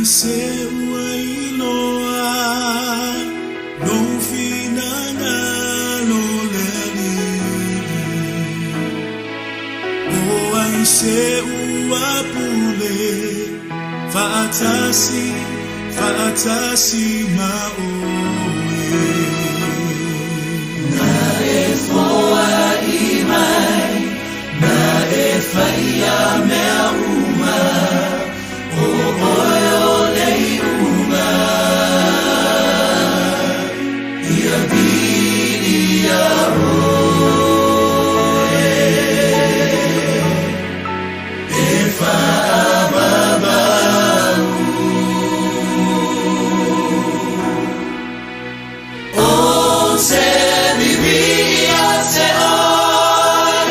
se uailoa no finanga lo lelili o ai se uapule faatasi maoe na e foa imai na e faia mea uma o oio lei uma ia viria oe e faababau o se vivia se oi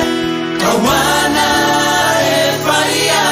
kawana e faia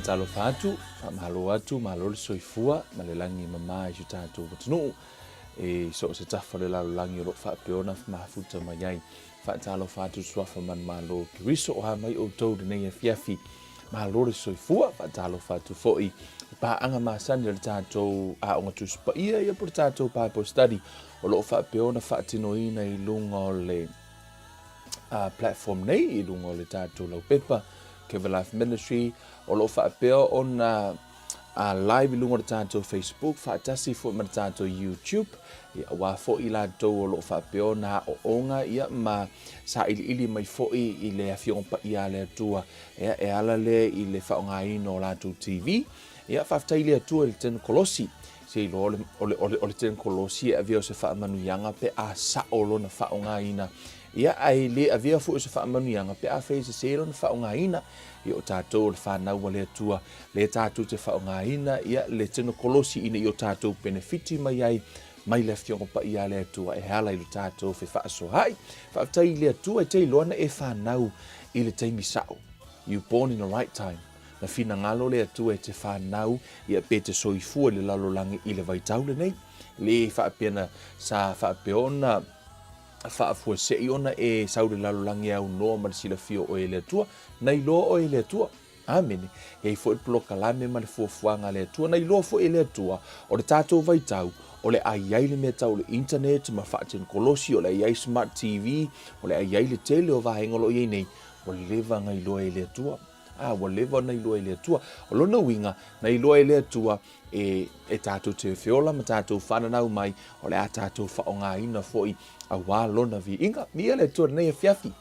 Talo fatu, mahalo atu, mahalo le soifua, ma le langi mama i tātou watanu. So se tafa le lalo langi o lo whapeona mafuta mai ai. Talo fatu swafa man malo kiriso o ha mai o tau de nei fiafi. Mahalo le soifua, talo fatu foi. Pa anga masani le tātou a onga tu spa ia por tātou Bible study. O lo whapeona whaatinoina i lunga o le platform nei, i lunga o le tātou lau pepa. Keva Life Ministry, o lo whaapea on live lunga o tātou Facebook, whaatasi fo ma tātou YouTube, ia wā fo i la tau o lo whaapea na o onga, ia ma sa ili mai fo i le awhiongpa ia le atua, ia e ala le i le whaonga ino o lātou TV, ia whaftai le atua le tenu kolosi, se ilo o le tenu kolosi, a veo se whaamanu yanga pe a sa olo na whaonga ina, ia ai le avia fu se whaamanuianga pe a whai se sero na whaongaina i o tātou le whanau le atua le tātou te whaongaina ia le tino kolosi ina i o tātou benefiti mai ai mai le whiongo pa ia le atua e hala i lo tātou whi whaaso hai whaatai le atua e tei loana e whanau i le teimi sao you born in the right time na whina ngalo le atua e te whanau ia pe te soifua le lalolangi i le vaitau le nei le whaapeana sa whaapeona whaafua se i ona e saure lalolangi au noa ma le silafio o e le atua, nei loa o e le atua. Amene, hei fo i ploka lame ma le fuafuanga le atua, nei loa fo e le atua, o le tātou vaitau, o le aiai le mea tau le internet, ma whaaten kolosi, o le aiai smart TV, o le aiai le tele o vahengolo i nei, o le lewa ngai loa e le atua. Wa lewa nei loa e le atua, o lona winga, nei loa e le atua, e tātou te whiola, ma tātou whananau mai, o le a tātou whaonga ina foi, a wā lona vi inga, mia le atua nei e fiafi.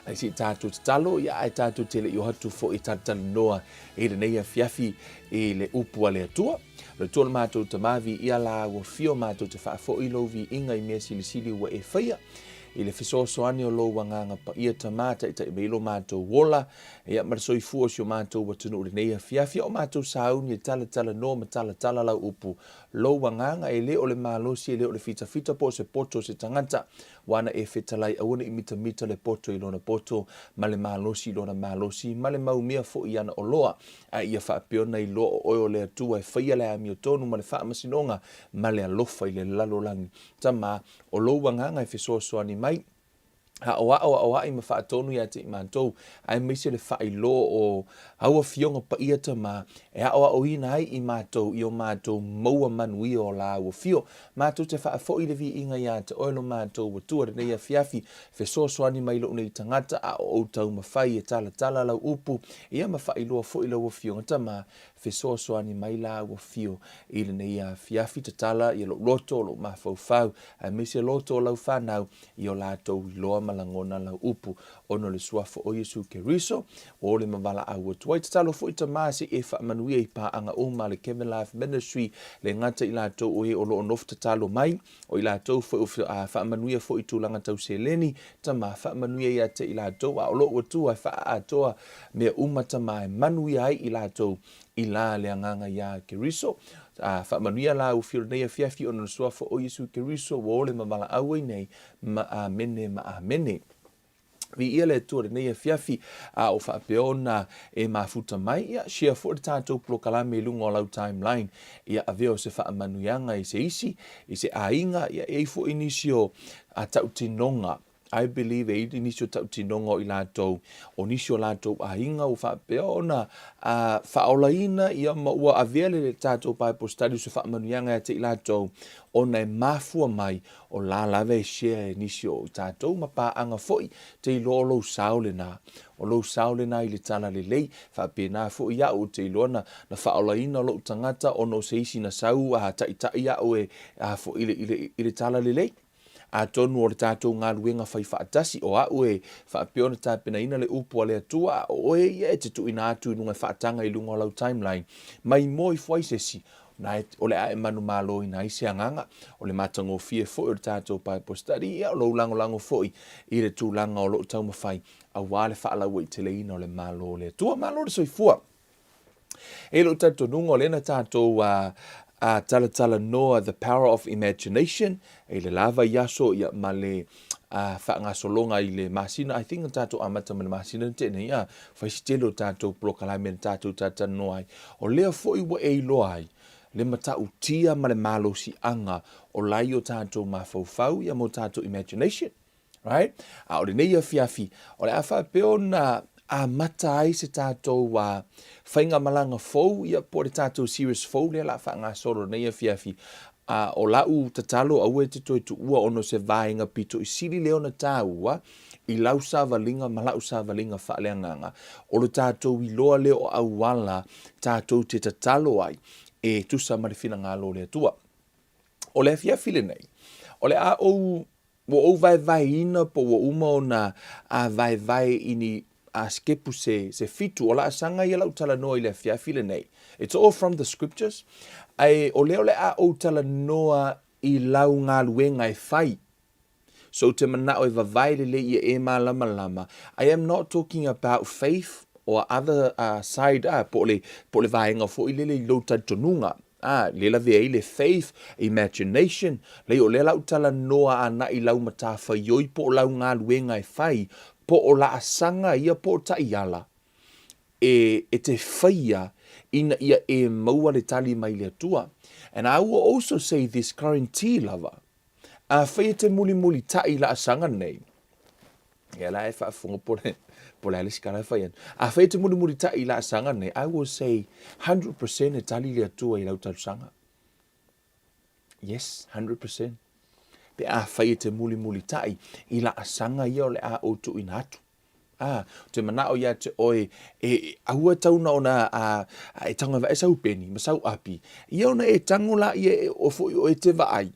Ai si tātou te talo, ia e tātou te le i hatu foi tātou noa, e le nei e fiafi, e le upua le atua, le tōna mātou te mavi, ia la ua fio mātou te whaafo i lo vi inga i mea sili sili ua e whaia, i le fesoasoani o lou agaga paia tamā taʻitaʻi mai lo matou ola ia ma le soifua o sio matou ua tunuu lenei afiafi o matou sauni e talatalanoa ma talatala lau upu lou agaga e lē o le malosi e lē o le fitafita po o se poto o se tagata ua ana e fetalai auana i mitamita le poto i lona poto ma le malosi i lona malosi ma le maumia foʻi ana o loa a ia faapeona i loa o oe o le atua e faia le amiotonu ma le faamasinoga ma le alofa i le lalolagi tamā o lou agaga e fesoasoani mai aʻoaʻi ma faatonu iā te i matou ae maise le faailoa o auafioga paia tamā e aʻoaʻoina ai i matou i o matou maua manuia o la auafio matou te faafoʻi le viiga iā te oe lo matou atua lenei afiafi fesoasoani mai loo nei tagata a o ou taumafai e talatala lau upu ia ma faailoa foʻi le auafioga tamā fesoasoani mai la auafio i lenei afiafi tatala ia loo loto o loo mafaufau ae maise loto o lau fanau i o latou iloa malagona lau upu ono le suafa o Iesu Keriso o le mavalaau atu ai tatalo foʻi tamā se e faamanuia i paaga uma le Kevin Life Ministry le gata i latou o e o loo nofu tatalo mai o i latou foʻi faamanuia foʻi tulaga tauseleni tamā faamanuia iā te i latou a o loo atua e faaatoa mea uma tamā e manuia ai i latou i la le agaga iā Keriso faamanuia la ufio lenei afiafi ona le suafa o Iesu Keriso ua o le mavalaau ai nei ma amene ma amene ia le atua lenei afiafi o faapeona e mafuta mai ia share foʻi le tatou polokalame i luga o lau timeline ia avea o se faamanuiaga i se isi i se aiga ia e ai foʻi nisi o taʻutinoga I believe e nisi o taʻutinoga o i latou o nisi o latou aiga ua faapeona faaolaina ia ma ua avea le tatou Bible study se faamanuiaga iā te i latou ona e mafua mai o la lava e share e nisi o tatou ma paaga foʻi te iloa o lou sao lenā o lou sao lenā i le tala lelei faapena foʻi aʻu te iloa na faaolaina o loo tagata ona o se isi na sau taʻitaʻi aʻu e foʻi i le tala lelei atonu o le tatou galuega fai faatasi o aʻu e faapeona tapenaina le upu a le atua o oe ia e te tuuina atu i luga e faataga i luga o lau timeline mai mo i fuai sesi o le a e manu māloina ai se agaga o le matagofie foʻi o le tatou Bible study ia o lou lagolago foʻi i le tulaga o loo taumafai auā le faalaua i teleina o le malo le atua malo le soifua e loo tatonuga o lena tatou talatala noa the power of imagination e le lava i aso ia ma le faagasologa i le masina I think tatou amata ma le masina teʻenei a faisitele o tatou polokalame le tatou tatanoa ai o lea foʻi ua e iloa ai le matautia ma le malosiaga o lai o tatou mafaufau ia mo tatou imagination right o lenei afiafi o le a faapea ona mata ai se tatou whaiga malanga fou ia po le tatou serious fou le la whaangasoro nei afiafi o lau tatalo au e te toi tu ua ono se vaenga pito i sili leona tāua i lau savalinga ma lau savalinga whaaleanganga o le tatou i loa leo au wala tatou te tatalo ai e tusa marifina ngalo le atua o le afiafi le nei o le a o vai ina po o uma ona vai ini skepu se fitu o la sanga ia lau talanoa i le afiafi le nei. It's all from the scriptures. Ai o leo le a o talanoa i lau ngā luenga e whai. So te manao e vavai le ia e malama lama. I am not talking about faith or other side po le vaenga fo i lele i lau tatonunga. Le la vea i le faith, imagination, le o le lau talanoa ana i lau matafa ioi po lau ngā luenga e whai. Po o la asanga ia po ta iala e te whaia ina ia e maua le tali mai le atua. And I will also say this guarantee lover. Whaia te muli tai la asanga nei. Ia la e whaafunga po le alisi kara whaia. Whaia te muli tai la asanga nei. I will say 100% e tali le atua i lau talusanga. Yes, 100%. Pe whaia te muli tai i la asanga ia o le a o tu inatu. Te manao ia te oe aua tauna ona e tanga va e sau peni, ma sau api. Ia ona e tangola ia o foi o e te vaai.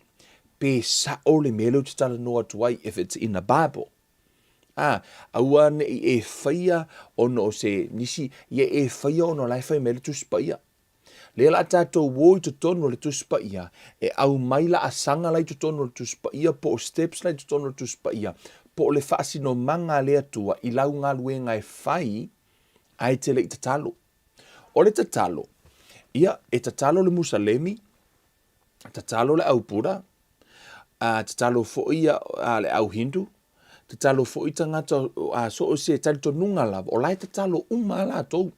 Pe sa o le melo te tala noa tuai if it's in the Bible. Aua ne e whaia ono o se nisi ia e whaia ono lai whai mele tu spaia. Le la tātou woi to tono le tuspa ia. E au mai la asanga lai to tono le tuspa ia. Po o steps lai to tono le tuspa ia. Po o le whaasino manga lea tua. I lau ngā luenga e whai. Ai te le i tatalo. O le tatalo. Ia e tatalo le Musalemi. Tatalo le Aupura. Tatalo fo ia le Au Hindu. Tatalo fo i tangata so o se tali to nunga lava. O lai tatalo la tou.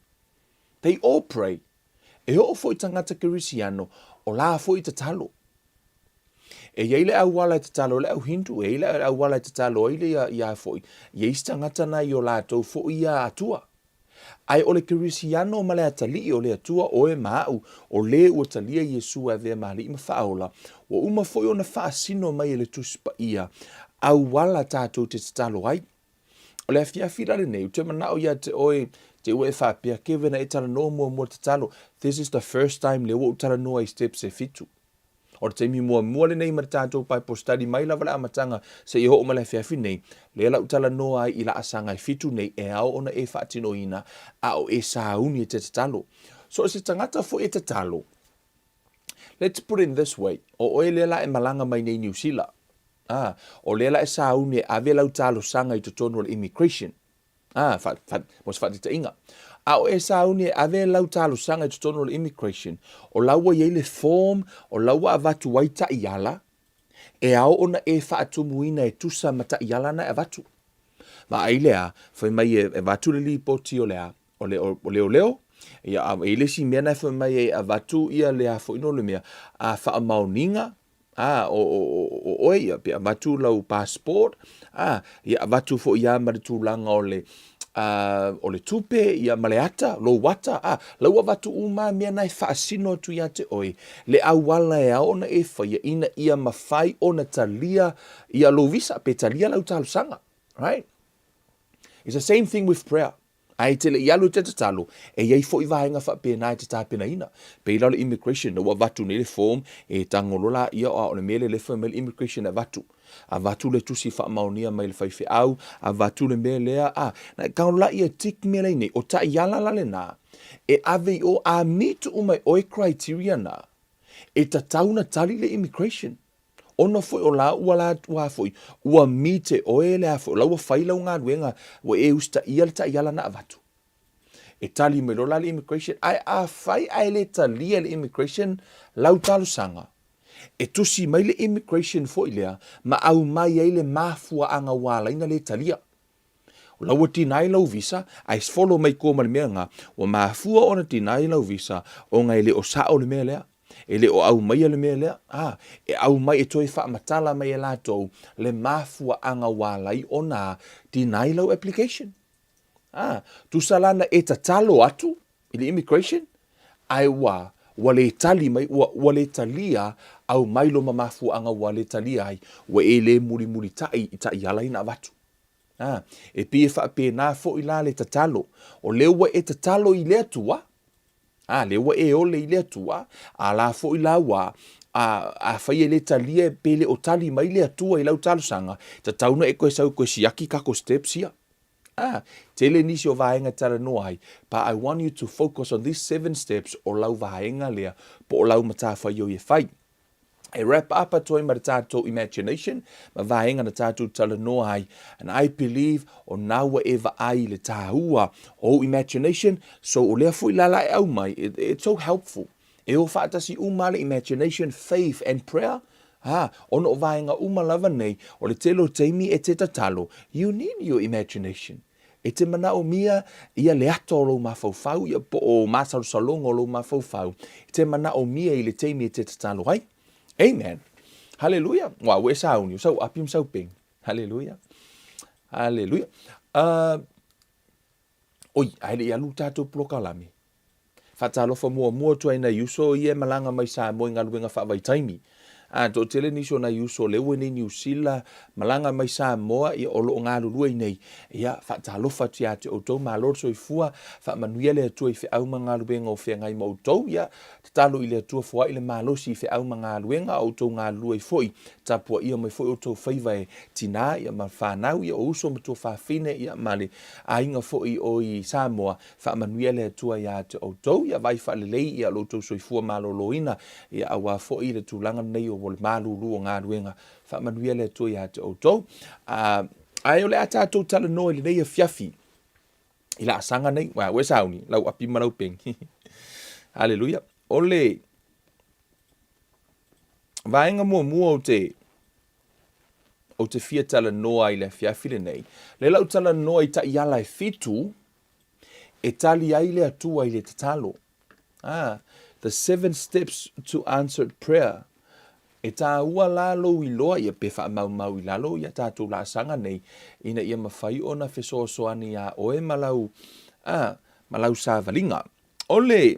They all pray. E ho fo i tangata Kirisiano. O la fo i tatalo. E iei le au wala i tatalo le Au Hindu. E iei le au wala i tatalo ile ia fo i. Iei tangata na i o la tou fo ia atua. Ai o le Kirisiano ma le atali o le atua o e mau. O le ua talia Yesu a vea mahali ima whaola. O uma fo i ona whaasino mai le tuspa ia. Au wala tātou te tatalo ai. O le afiafira le nei, te manao ia te oe, te ue whapea, kewena e tala no mua te talo. This is the first time le ua tala noa i steps e fitu. O te teimi mua le nei ma tātou pai po study mai lava le amatanga, se i ho o ma le afiafi nei, le la utala noa ai i la asanga i fitu nei, e ao ona e whaatino ina, a o e sauni e te talo. So se tangata fo e te talo. Let's put it this way, o oe le la e malanga mai nei New Zealand. O lela e sauni e ave lau talo sanga i totono le immigration. Mos fati te inga. O e sauni e ave lau talo sanga i totono le immigration. O laua ye le form, o laua avatu waita i ala. E ao ona e faatumuina e tusa mata i ala na avatu. Ma ailea, fai mai e vatu le li poti o lea. O leo. Ia e le si mea na fai mai e avatu ia lea fo ino le mea. A faa maoninga. Ia pe avatu lau passport. Ia avatu fo ia maritulanga o le tupe ia maleata lo wata. Lau avatu uma mea nai whaasino tu ia te oi. Le awala e aona e whaia ina ia mawhai ona talia ia lo visa pe talia lau talusanga. Right? It's the same thing with prayer. Ai te le ialu te tatalo, e iei fo i vahenga wha pēnā te tāpena ina. Pe ila le immigration, na watu ne le form, e tangolola ia o le mele le whamele immigration a vatu. A vatu le tusi wha maunia mai le whaife au, a vatu le mele lea, na kaola ia tik mele nei, o ta iala la le nā, e ave o a mitu umai oi criteria na, e tatauna tali le immigration. Ona foi o la ua la tua foi ua mite o ele a foi la ua faila unga duenga o e usta ia ta iala na avatu e tali me lola le immigration ai a fai ai le tali le immigration lau talu sanga e tusi mai le immigration foi lea ma au mai ai le mafua anga wala ina le talia o lau tinai lau visa ai follow mai ko mal menga o mafua ona tinai lau visa o ngai le o sa o le mea lea ele o au mai le mea lea, e au mai e toi wha matala mai e lātou le mafua anga wālai o nā deny lau application. Tu salana e tatalo atu, ili immigration, ai wale tali mai, wale talia au mai lo mafua anga wale talia ai, wa e le muri tai alai na watu. E pie wha pe nā fo i la le tatalo, o lewa e tatalo i lea tua, lewa e ole i lea tua, a la fo i la wa, a fai e le talia pele o tali mai lea tua i lau talo sanga, ta tauna e koe sau koe siaki kako steps ia. Tele nisi o vaenga tara no ai, but I want you to focus on these 7 steps o lau vaenga lea, po o lau mata fai o e fai. E wrap up a toi mara tātou imagination, ma vaenga na tātou tala no ai, and I believe o nawa eva ai le tāhua o imagination, so o lea fui lala e au mai, it's so helpful. E o whaatasi umale imagination, faith and prayer, ono o vaenga umalava nei, o le telo teimi e te tatalo, you need your imagination. E te mana o mia, ia le ato o lo mafaufau, ia po o masaro salongo o lo mafaufau, e te mana o mia i le teimi e te tatalo ai. Amen. Hallelujah. Wow, we sauni. So apim so ping. Hallelujah. Hallelujah. Oi, ai ia luta to prokalami. Fatalo fa mo to ina yuso ie malanga mai sa mo nga luenga fa vai taimi. to tele ni so na yuso le wene New Zealand malanga mai Samoa ia o lo ngā lulua nei ia whaatalofa tia te o tau malo so i fua whaamanuia le atua i whi au mga luenga o whi ngai mo tau ia te talo i le atua fua i le malosi i whi au mga luenga o tau ngā lua i foi tapua ia mai foi o tau whaiva e tina ia ma whanau ia o uso matua whawhine ia male a inga foi o i Samoa whaamanuia le atua ia te o tau ia vai whaalelei ia lo tau so i fua malo loina ia awa foi le tūlanga nei o wole malulu o ngā luenga whaamanuia le atua ia te o tau ai ole ata to tala no le nei fiafi ila sanga nei wa we sauni lau api marau peng haleluya ole vainga mo o te fia tala no ai le fiafi le nei le lau tala no ai ta iala e fitu e tali ai le atua i le tatalo the 7 steps to answered prayer e tā ua lalo i loa ia pe wha mau i lalo ia tātou la sanga nei ina ia mawhai ona whesoasoani a oe malau sa valinga. Ole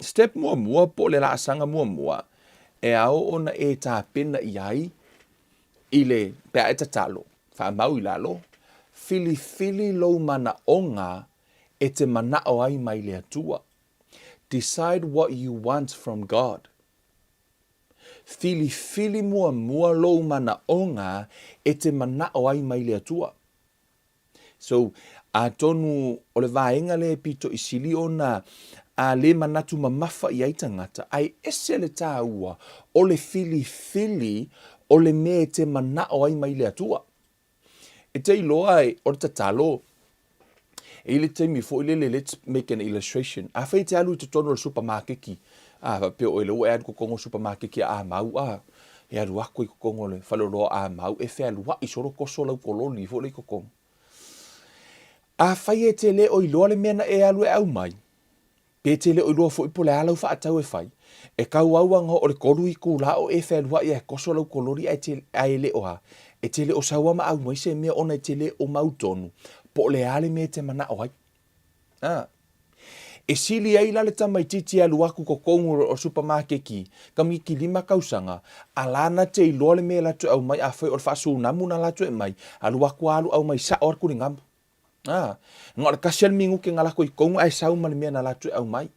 step mua po le la sanga mua e ao ona e tā pena i ai i le pea e tatalo wha mau i lalo fili lo mana onga e te mana o ai mai le atua. Decide what you want from God. Fili mua lo mana onga e te mana o ai mai le atua. So, a tonu o le vaenga le pito i sili ona a le manatu mamafa i ai tangata, ai ese le tā ua o le fili o le me te mana o ai mai le atua. E te iloa ai o le tatalo, e le te mi fo ile le let's make an illustration. A whai te alu te tonu o supermarketi, pe o ele o e adu ko kongo supermarket ki a mau e adu ako i ko kongo le whaloroa a mau e whea lua i soro koso lau koloni fo le ko kongo a whai e te le o i loa le mena e alu e au mai pe te le o i loa fo i po le alau wha atau e whai e kau auanga o le koru i kula o e whea lua i e koso lau koloni a e le o ha e te le o saua ma au mai se mea ona e te le o mautonu po le ale me te mana o hai e sili ai la le tamaititi alu aku ko kongo o supermarket ki kami ki lima kausanga alana te iloa le me latu au mai a whai o le whaasūnamu na latu e mai alu aku alu au mai sa or kuri ngamu ngā kasial mingu ke ngalako i kongo ai sau ma le mea na latu e au mai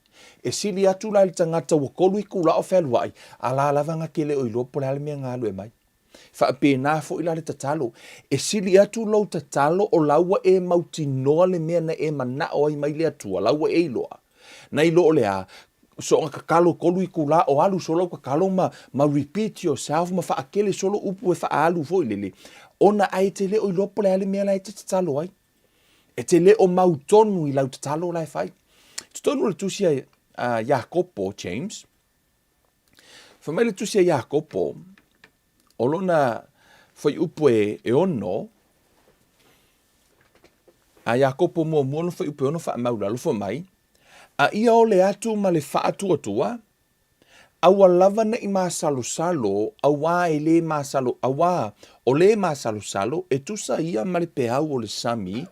e sili atu la le tangata wakolu i kula o whelua ai ala lavanga ke le o iloa po le ale mea ngalu e mai whaapena fo ila le tatalo e sili atu lau tatalo o laua e mauti noa le mea na e mana o ai mai le atua laua e iloa na ilo lea so nga kakalo kolu i kula o alu solo kakalo ma repeat yourself ma whaakele solo upu e whaalu fo ilele ona ai te le o ilopo le ale mea la e te tatalo ai e te le o mautonu i lau tatalo lai fai tutonu le tusia Jacopo James whamai le tusia Jacopo o lona whai upu e ono a Jacopo mua no whai upu e ono wha mauralo whamai a ia o le atu ma le whaatua aua lava na i māsalo awa e le māsalo awa o le māsalo e tusa ia ma le peau o le sami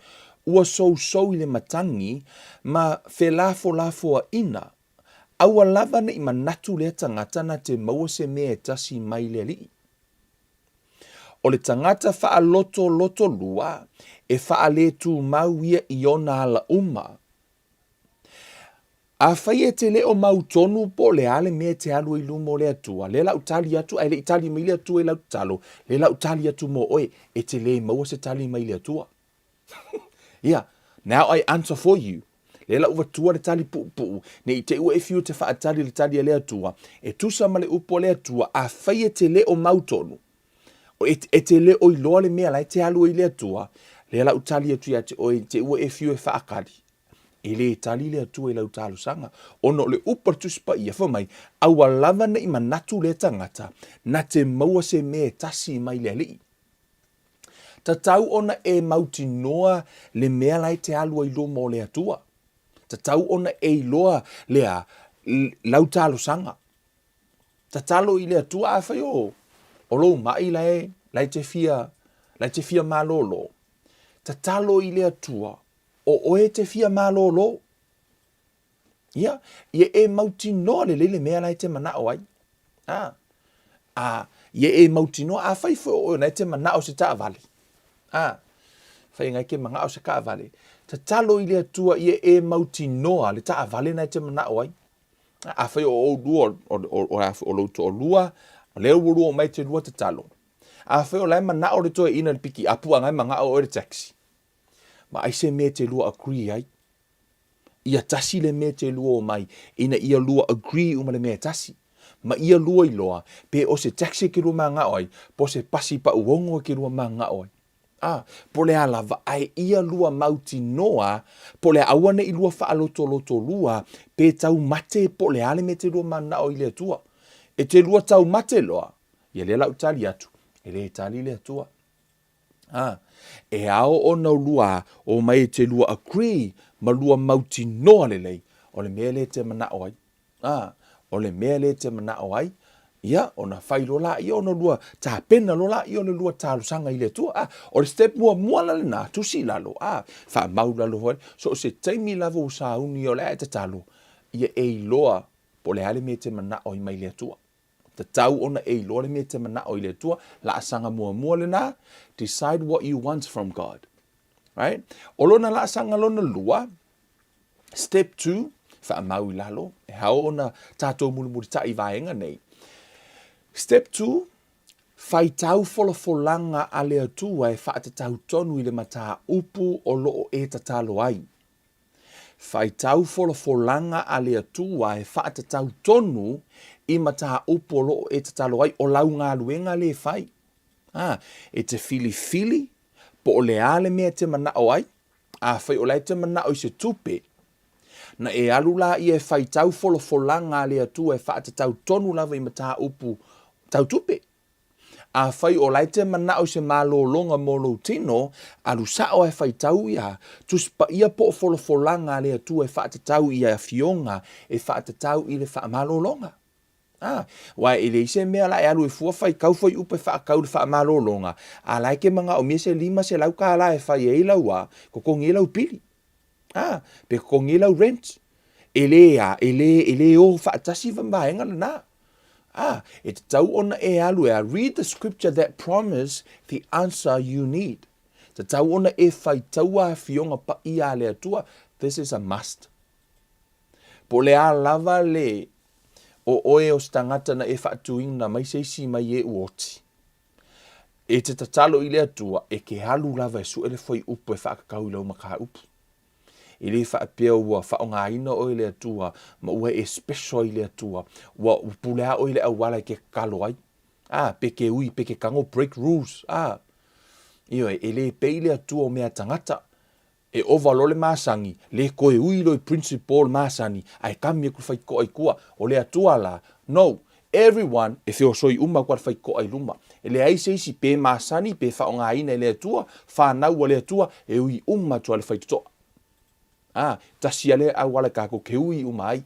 ua sou i le matangi ma lafo a ina aua lava na i manatu le tangata na te maua se mea e tasi mai le li o le tangata wha loto lua e wha le tu mau ia i ona ala uma a whai e te leo mautonu po le ale mea te alu i lumo le atua. Le lau tali atu, ai le itali mai le atua e lau talo. Le lau tali atu mo oe, e te le maua se tali mai le atua. Yeah, now I answer for you. Le lau watua le tali pu. Ne i te ua e fiu te wha atali le tali le atua. E tusa ma le upo le atua, a whai e te leo mautonu. O e te leo i loa le mea lai te alu i le atua. Le lau tali atu ya te oe, te ua e fiu e wha akari. E le tali le atua i lau talo sanga. Ono le upartuspa ia whamai, aua lava na i manatu le tangata, na te maua se me tasi mai le li. Ta tau ona e mauti noa le mea lai te alua i lo mo le atua. Ta tau ona e iloa lea lau talo sanga. Ta talo i le atua a whai o lo mai lai te fia malolo. Ta talo i le atua. O oe te fia malolo. Ia e mauti noa le mea lai te mana o ai. Ia e mautino a fai fo o na te mana o se ta vale. Fai ngai ke manga o se ka vale. Ta talo i le atua ia e mautinoa le ta vale na te mana o ai. A fai o lua o lo to lua o le lua mai te lua te talo. A fai o lai mana o le to ina le piki apu ngai manga o le taxi. Ma ai se me te lua agree ai. Ia tasi le me te lua o mai ina ia lua agree uma le me tasi. Ma ia lua i loa pe o se taxi ke lua manga oi po se pasi pa uongo ke lua manga oi. Po le alava ai ia lua mauti noa po le awane i lua loto lua pe tau mate po le ale me te lua mana o i le tua. E te lua tau mate loa ia le lau tali atu e le tali le tua. E ao o na lua o mai te lua agree ma lua mauti noa le lei o le mea le te mana o ai. O le mea le te mana o ai. Ia, ona fai lola, ia ona lua ta pena lola, ia ona lua ta lusanga i le tua. O le step mua la le nā, tusi lalo. Fa mau lalo hoi. So se taimi lavo sa uni o le ae te talo. Ia e loa, po le ale me te mana o i mai le tua. Te tau ona e loa le me te mana o i le tua. La asanga mua le nā. Decide what you want from God. Right? O lona la asanga lona lua. Step 2, fa mau i lalo. E hao ona tātou muli ta i vaenga nei. Step 2, fai tau folanga a le atua e wha te tau tonu i le mata upu o loo e tatalo ai. Fai tau folanga a le atua e wha te tau tonu i mata upu o loo e tatalo ai o lau ngā luenga le fai. E te fili, po o le ale mea te mana o ai, a fai o lai te mana o i se tupe. Na e alula i e fai tau folanga a le atua e wha te tau tonu lava i mata upu tau tupe. A fai o laite mana o se malo longa molo tino, alu sao e fai tau ia, tuspa ia po folanga le tu e fa te tau ia fionga, e fa te tau i le fa malo longa. Wa ele se mea la e alu e fua fai kau fai upe fa kau le fa malo longa. A lai ke manga o mese lima se lau ka la e fai e laua, ko kongi lau pili. Pe kongi lau rent. Ele o fa tasi vambaenga na. E te tau ona e alu e read the scripture that promise the answer you need. Te tau ona e fai taua fionga pa ia le atua, this is a must. Po le a lava le o oe o stangata na e whaatuinga mai seisi mai e uoti. E te tatalo i le atua e ke halu lava e su ele fai upu e whaakakau i lau maka upu. I le whaapea ua whaonga ina o le atua, ma ua e special i le atua, ua upulea o le awala ke kalo ai. Peke ui, peke kango, break rules. Io e le pei le atua o mea tangata, e ovalo le masangi, le koe ui loi principal masani, ai kami e ku fai ko ai kua, o le atua la. No, everyone, e feo soi uma kwa fai ko ai luma. E le ai seisi pe masani, pe whaonga ina le atua, whanau o le atua, e ui uma tua le fai tutoa. Tasi ale au wala kako ke ui umai.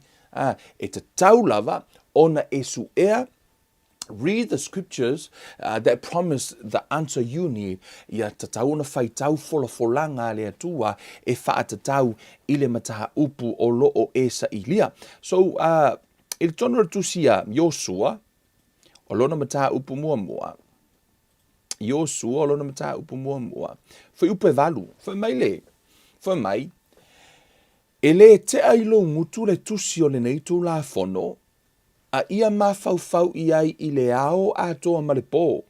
E te tau lava, ona e su ea, read the scriptures that promise the answer you need. Ia te tau na fai tau folanga le atua e wha te tau i le mataha upu o loo e sa ilia. So, il tono tusia Yosua, o lona mataha upu mua. Yosua, o lona mataha upu mua. Fai upe valu, fai mai le, fai mai. E le te ailo ngutu le tusi o le neitu la fono, a ia mafaufau i ai i le ao a toa malepo.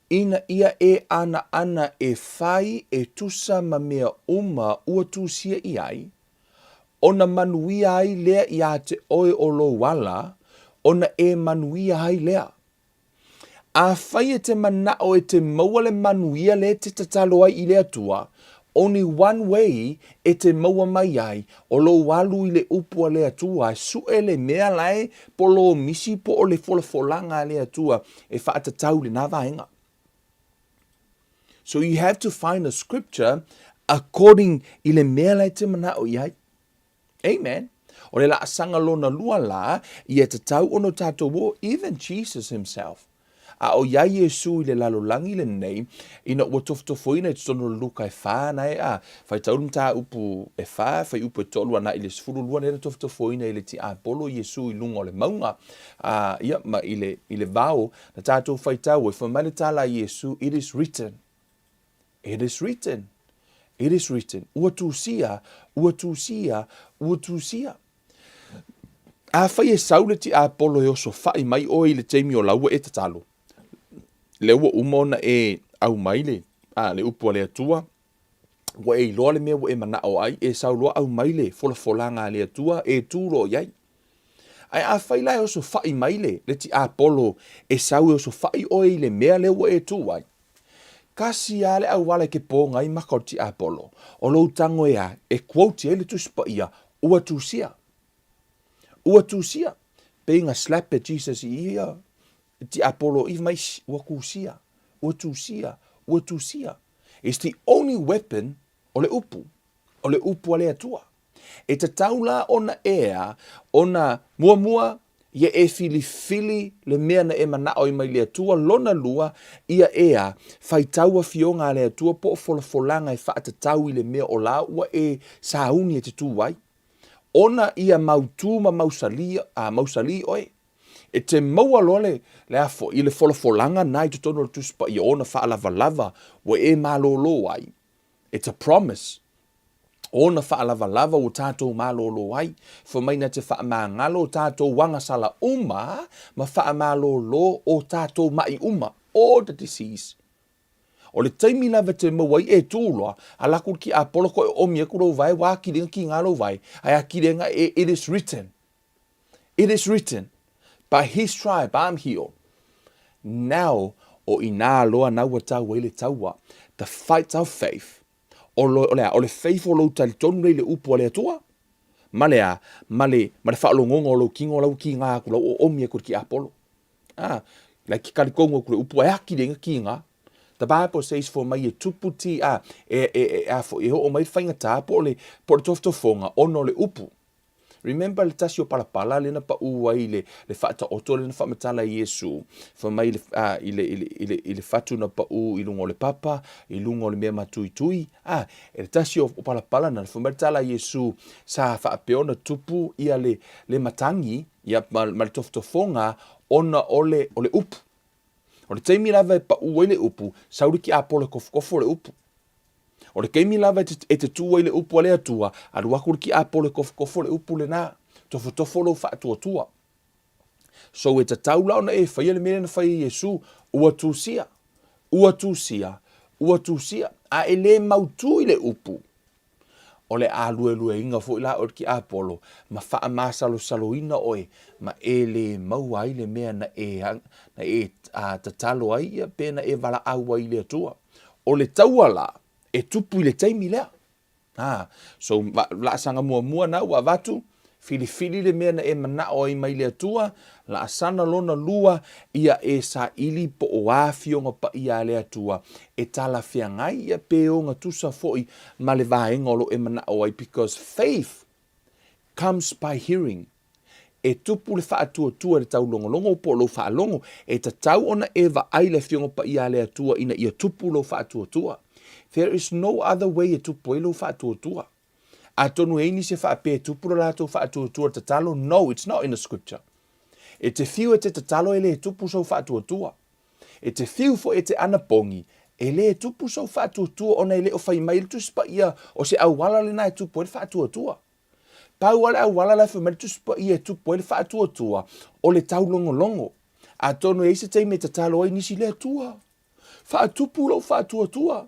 Ina ia e ana e fai e tusa ma mea uma ua tusia i ai, ona manuia ai lea i a te oe o lo wala, ona e manuia ai lea. A fai e te mana o e te maua le manuia le te tatalo ai i lea tua, only one way e te maua mai ai, o lo walu i le upua le atua, su e le mea lai, po lo misi po o le folanga le atua, e whaata tau le navaenga. So you have to find a scripture according i le mea lai te mana o iai. Amen. O le la asanga lona lua la, i e te tau ono tato wo, even Jesus himself. a o iai Iesu i le lalolangi le nei, ina ua tofotofoina i tono luka e wha na a, whai tauru mta upu e wha, whai upu e tolu ana i le sifuru lua nera tofotofoina i le ti apolo Iesu i lunga o le maunga, ia ma i le vao, na tātou whai tau, e whamale tala Iesu, it is written, it is written, it is written, ua tūsia, ua tūsia, ua tūsia. A whai e saule ti apolo e oso whai mai o i le teimi o laua e tatalo. Le ua umona e au maile, le upua le atua, wa e iloa le mea wa e mana o ai, e sauloa au maile, fola folanga le atua, e tūro iai. Ai a whai lai oso whai maile, le ti apolo e sau e oso whai o i le mea le ua e tū ai. Kasi a le au wale ke pō ngai makau ti apolo, o lo tango e a, e quote e le tuspa ia, ua tūsia. Ua tūsia, being a slap at Jesus i ia, ti apolo i mai ua kūsia, ua tūsia, ua tūsia. It's the only weapon o le upu a le atua. E te taula ona ea, ona mua, ia e fili le mea na e manao i mai le atua, lona lua, ia ea, fai taua fionga le atua, po folanga e whaata tau i le mea o la, ua e sauni e te tūwai. Ona ia mautu ma mausali oe. E te maua lole le afo i le folanga nai te tono tuspa i ona wha lava wa e malolo ai. It's a promise. Ona wha lava o tātou malolo ai. Fa mai na te wha maangalo o tātou wanga sala uma ma wha malolo o tātou mai uma. All the disease. O le taimi lava te mawai e tūloa, a laku ki a poloko e omi e kuro vai, wā kirenga ki ngalo vai, ai a kirenga e it is written. It is written. By his tribe, I'm healed. Now, o ina loa na ua tau e le taua, the fight of faith. O le faith o lo tali tonu le upu o le atua. Ma le whaalongonga o lo kingo lau ki ngā kula o omi e kuro ki a polo. La ki karikongo kule upu e a kirenga ki ngā. The Bible says for mai e tuputi o mai whaingata po le toftofonga ono le upu. Remember le tasi o palapala le na pa uai le whaata oto le na whamatala Iesu. For mai i le whatu na pa u i lungo le papa, i lungo le mea matui. E le tasi o palapala na whamatala Iesu sa whaapeona tupu ia le matangi ia ma le toftofonga ona ole upu. O le teimi lava e pa ua le upu, sauri ki apole kofo le upu. O le keimi lava e te tua le upu a le atua, aluakuri ki apole kofo le upu le nā, tofo lo wha tua. So e te taula ona e whaia le mene na whaia Iesu, ua tūsia, a e le mautu i le upu. O le alue inga fo ila o ki apolo, ma wha masalo ina oe, ma e le maua i le mea na e tatalo ai ia pena e wala aua i le atua. O le tauala e tupu i le taimi lea. So la sanga mua na ua vatu, fili le mea na e manao ai mai le atua, la asana lona lua ia e sa ili po o afionga pa ia le atua, e tala whiangai ia peonga tusa foi ma le vaengolo e manao ai, because faith comes by hearing. E tupu le whaatua le tau longolongo po lo whaalongo, e ta tau ona e va ai le fionga pa ia le atua ina ia tupu lo whaatua. There is no other way e tupu e lo whaatua. A tonu e ni se whaape tupu la to whaatua ta talo, no, it's not in the scripture. E te fiu e te tatalo e le tupu so whaatua. E te fiu fo e te anapongi, e le tupu so whaatua ona e le o whai mai le tuspa ia o se awala le na e tupu e le whaatua. Pau wala awala la wha tuspa ia e tupu e le whaatua o le tau longo. A tonu e se teime te talo ai nisi le atua. Whaatupu lo whaatua.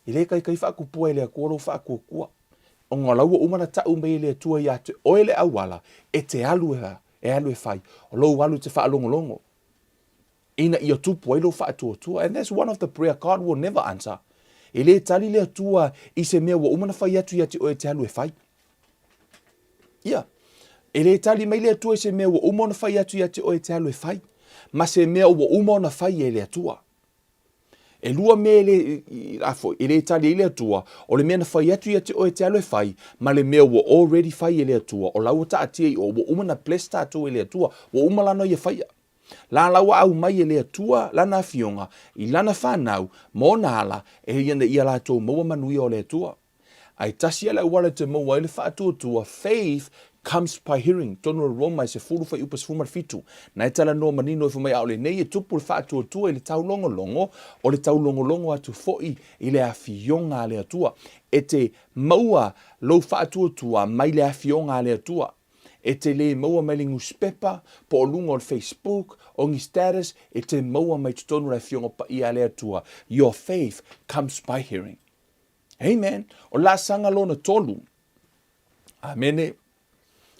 I le kai whaakupua e le akua lo whaakukua. O ngā laua umana tau mei le atua ia te oele awala e te alu e whai. O lo walu te whaalongo. Ina ia tupu e lo whaatua. And that's one of the prayer God will never answer. I le tali le atua i se mea wa umana whai atu ia te oe te alu e whai. Ia. E le tali mai le atua i se mea wa umana whai atu ia te oe te alu e whai. Ma se mea wa umana whai e le atua. E lua mea e le tali e le atua, o le mea na whai atu ia te oe te alo e whai, ma le mea wa already whai e le atua, o lau ta atia i o wa umana bless tātou e le atua, wa umalano i e whaia. La lawa au mai e le atua lana afionga I lana whanau mo na ala e hiana ia la tō maua manui o le atua. Ai tasi ala wale te maua ele whaatua faith comes by hearing. Tono Roma se furu fa upas fumar fitu. Na etala no manino fu mai aole nei e tupu le whaatua i le tau longo o le tau longo atu foi I le afionga le atua. E te maua lo whaatua mai le afionga le atua. E te le maua mai le newspaper, po o lunga o Facebook, o ngi status, e te maua mai tutonu le afionga pa I ale atua. Your faith comes by hearing. Amen. O la sanga lona tolu. Amene.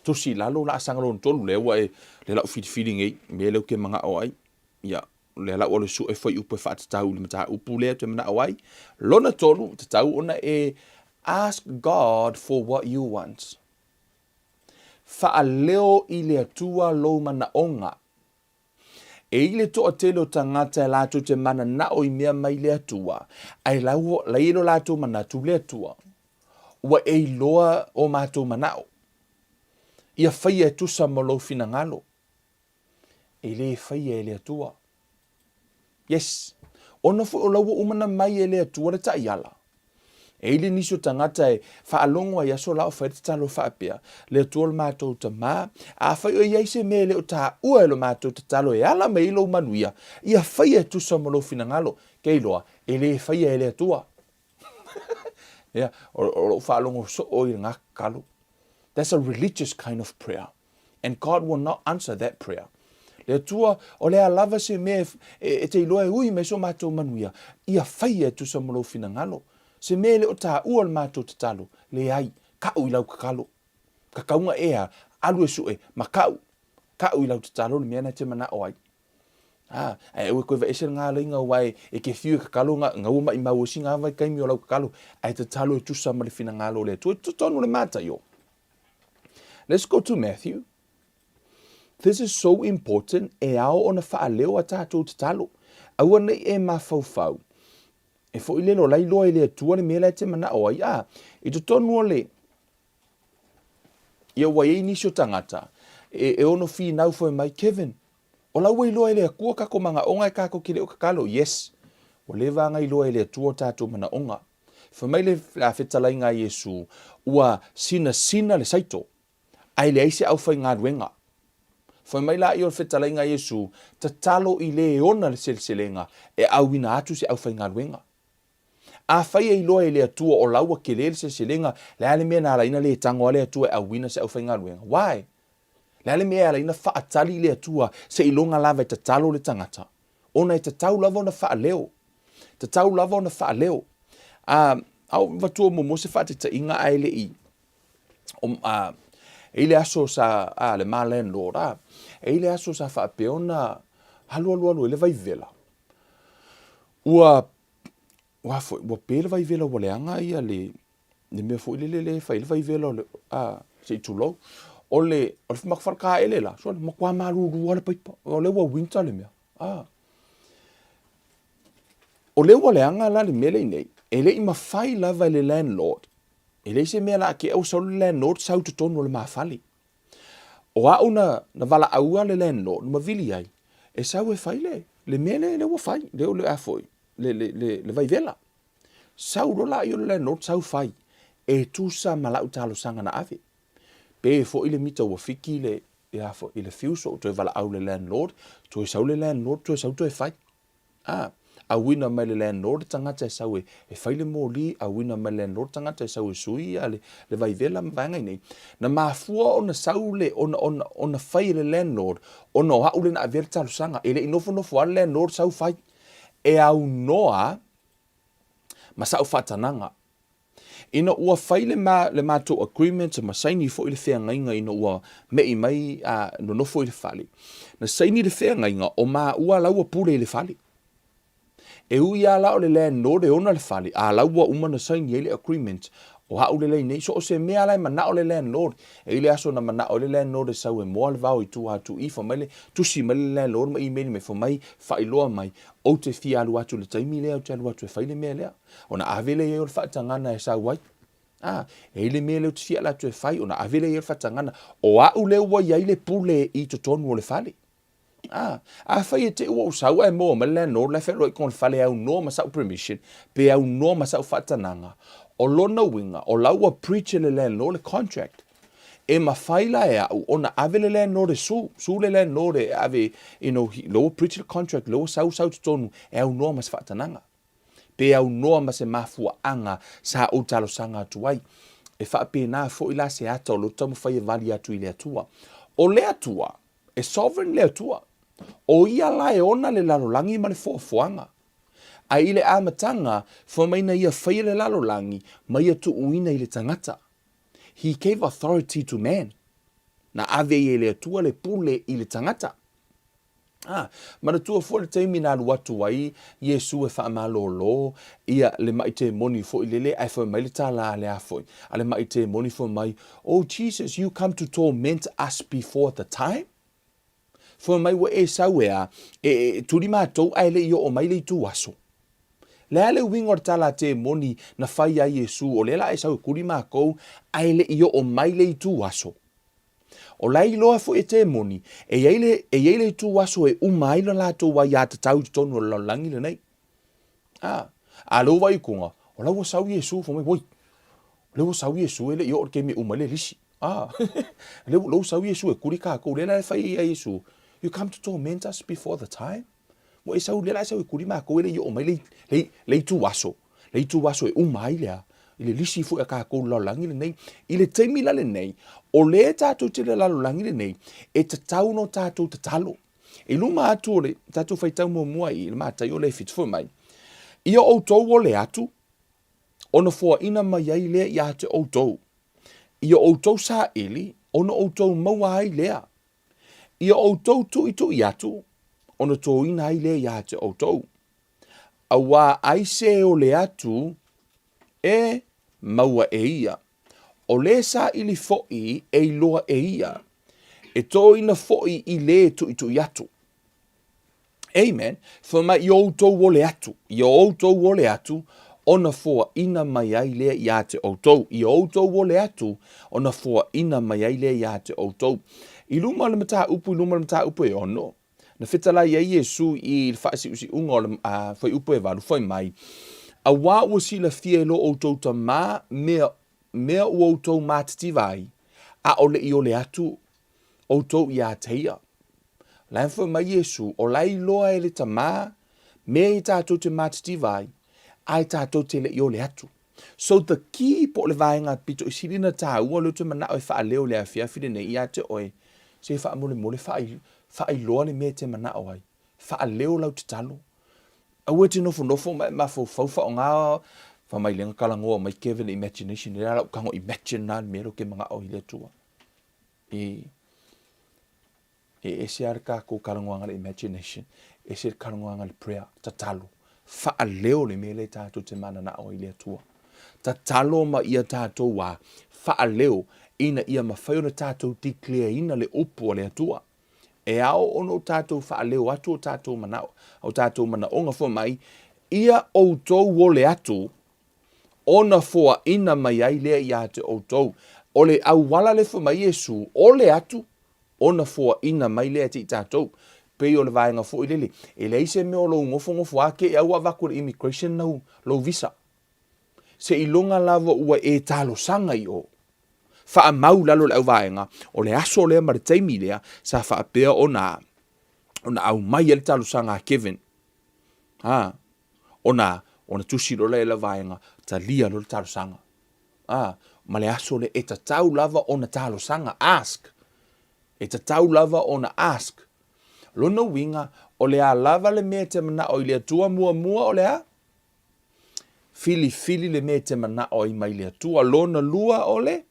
Tosi lalo la sanga lona tolu. Lewa e le lau fiti ngai. Me leo ke mga o ai. Ya. Le lau ole su e foi upe whaata tau. Le mata upu leo te mana o ai. Lona tolu. Te tau ona e ask God for what you want. Whaaleo I le atua lo mana onga. E ile toa telo tangata e lato te mana na o I mea mai le atua. Ai la ilo lato mana tu le atua. Ua e iloa o mato manao. Ia whaia e tusa malo fina ngalo. E le whaia e le atua. Yes. Ona fu o lawa umana mai e le atua le ta iala. E ile niso tangata e whaalongo ai aso lao whaita talo whaapea. Le atua le mato ta maa. A whai o iai se me le o ta ua e lo mato ta talo e ala me ilo manuia. Ia whaia e tusa malo fina ngalo. Ke iloa. E le whaia e le atua. Yeah, or whaalongo so o I ngā kalo. That's a religious kind of prayer. And God will not answer that prayer. Le atua o le alava se me e te iloa e ui me so mato manuia. Ia whaia e tusa malo fina ngalo. Se me le o ta ua le mato te talo. Le ai, kau I lau kakalo. Kakaunga ea, alu e sue, makau. Kau I lau te talo le meana te mana o ai. E ue koe vaese ngā leinga wai e ke fiu kakalo ngā uma I mauosi ngā vai kaimi o lau kakalo. Ai te talo e tusa ma le fina ngalo le tu tonu le mata yo. Let's go to Matthew. This is so important e ao ona whaaleo a tātou te talo. Aua nei e mafaufau. E fo I lelo lai loa I le atua le mea te mana o ai. I te tonu o le. Ia wai e nisio tangata. E ono fi nau fo mai Kevin. O lau wai loa I le akua kako manga onga e kako ki le o kakalo. Yes. O le vanga I loa I le atua tātou mana onga. Fa mai le whetalai ngā Yesu. Ua sina le saito. Ai le aise au whai ngā ruenga. Fa mai la I o whetalai ngā Yesu. Ta talo I le ona le selselenga. E au ina atu se au whai ngā ruenga. A whai e iloa I le atua o laua ke le selselenga. Le ale mea nā laina le tango ale atua e au ina se au whai ngā ruenga. Why? Le ale mea laina whaatali le atua se ilonga lava e ta talo le tangata. Ona e ta tau lava ona whaaleo. Ta tau lava ona whaaleo. Au vatua mo se whaate ta inga ai le I. E le aso sa le ma landlord. E le aso sa whaapeona halu ele vai vela. Ua pele vai vela wale anga ia le mea fo le fai le vai vela se tulo. O le makfarka ele la. So makwa maru wale paipa. O le wa winter le mea. O le wale anga la le mele nei. E le I mawhai lava le landlord. E le se mea la ke au sau le landlord sau te tonu le mawhali. O au na wala aua le landlord, ma vili ai. E sau e whai le mea le wa whai, le o le afoi, le vai vela. Sau rola I o le landlord, sau whai. E tusa malau talo sanga na ave. Pe fo ile mita wa fiki le afo, ile fiuso, to e wala au le landlord, to e sau le landlord, to e sau to e whai. A wina mai le landlord tangata e sau e whaile mōli, a wina mai le landlord tangata e sau e sui, le vai vela mawanga nei. Na mafua ona sau le, ona whai le landlord, ona o hau le na avere talo sanga, e le inofo ale landlord sau whai, e au noa, ma sau whatananga. Ina ua whai le mātou agreement, ma saini fo i le whea ngainga, ina ua mei mai no nofo i le whali. Na saini le whea ngainga, o ma ua laua pule i le whali. E ui a lao le landlord e ona le whali, a laua umana saini le agreement, o hau le nei, so o se mea lai mana o le landlord, e ile aso na mana o le landlord e sau e moa le vau I tu hatu I whamele, tusi mai le landlord ma I meni me whamai, whailoa mai, o te fia alu atu le taimi lea, o te alu atu e whaile mea lea, o na avele e o le whaatangana e sau wai, e ile mea leo te fia alu atu e whai, o na avele e o le whaatangana, o au leo wa iai le pule I to tonu o le whali, A fai te ua usau ai mo ma le no le fe roi kon fale au no ma sa permission pe au no ma sa fatananga o lona winga o laua preacher le no le contract e mafaila e au ona ave le no de su le no de ave low preacher contract low sau tonu e au no ma sa fatananga pe au no ma se mafua anga sa o talo sanga tuai e fa pe na fo ila se ata lo tamu fai vali atu ile atua o le atua e sovereign le atua o ia la e ona le lalolangi ma le foafoaga a i le amatanga fo maina ia fai le lalolangi ma ia tuuina i le tagata he gave authority to man na ave ia le atua le pule i le tagata mana tua fo le taimi na alu atu ai Iesu e faamalōlō ia le maite moni fo i lele ai fo mai le tala le afo a le maite moni fo mai oh Jesus you come to torment us before the time fo mai wa e sauea turi mātou ai le io o mai le tu aso le ale wingor tala te moni na fai a Iesu o le la e sau kuri mākou ai le io o mai le tu aso o lai loa fo e te moni e iei le tu aso e umai la lātou wa ia te tau tonu la langi le nei a lo wai kunga o la wa sau Iesu fo mai woi le wa sau Iesu e le io o ke me umai le lisi le lo sau Iesu e kuri kākou le la e fai a Iesu you come to torment us before the time mo e sau le la sau e kuri mākou e le io o mai le tu aso e umai lea i le lisi fu e kākou la langi le nei i le teimi la le nei o le tātou te le lalolangi le nei e te tau no tātou te talo e luma atu o le tātou fai tau mua i le mātai o le fitfu mai ia outou o le atu ona fua ina mai ai lea ia te outou ia outou sa ili ona outou maua ai lea ia outou tu i atu ona tō ina ai lea ia te outou awa ai se o le atu e maua e ia o le sa ili fo'i e iloa e ia e tō ina fo'i i le tu i atu amen fa mai i outou o le atu ona fua ina mai ai lea ia te outou i outou o le atu ona fua ina mai ai lea ia te outou i luma le mata upu e ono na fetala ia Iesu i whaasi unga o le whai upu e waru whai mai a wā ua sila fia lo outou ta mā mea ua outou mātiti vai a ole i ole atu outou i a teia lai whai mai Iesu o lai loa e le ta mā mea i tātou te mātiti vai ai tātou te le i ole atu so the key po le vaenga pito i sirina tā ua lo te mana o e wha leo le a fia whine nei i a te oe se wha mole wha loa le mea te mana o ai wha leo lau te talo aue te nofo ma fau o ngā wha mai lenga kalangoa mai Kevin imagination e rara kango imagine nā mero ke mga o ile tua e se ar kako kalangoa ngale imagination e se kalangoa ngale prayer ta talo wha leo le mele tātou te mana na o ile tua ta talo ma ia tātou wā wha leo ina ia mawhai ona tātou declare ina le upu o le atua e ao ono tātou wha leo atu o tātou mana o ngā fua mai ia outou o le atu ona fua ina mai ai lea ia te outou o le au wala le fua mai Iesu o le atu ona fua ina mai lea te i tātou pei o le vaenga fua i lele e le ise me o lo ngofo ake e au avaku le immigration nau lo visa se ilonga lava ua e talo sanga i o wha mau lalo le au vaenga o le aso lea ma le taimi lea sa wha pea ona au mai ele talo sanga Kevin ona tusi lo le vaenga ta lia lo le talo sanga ma le aso le e ta tau lava ona talo sanga ask e ta tau lava ona ask lona winga o le a lava le mea te mana o le atua mua o le a fili le mea te mana o i mai le atua lona lua o le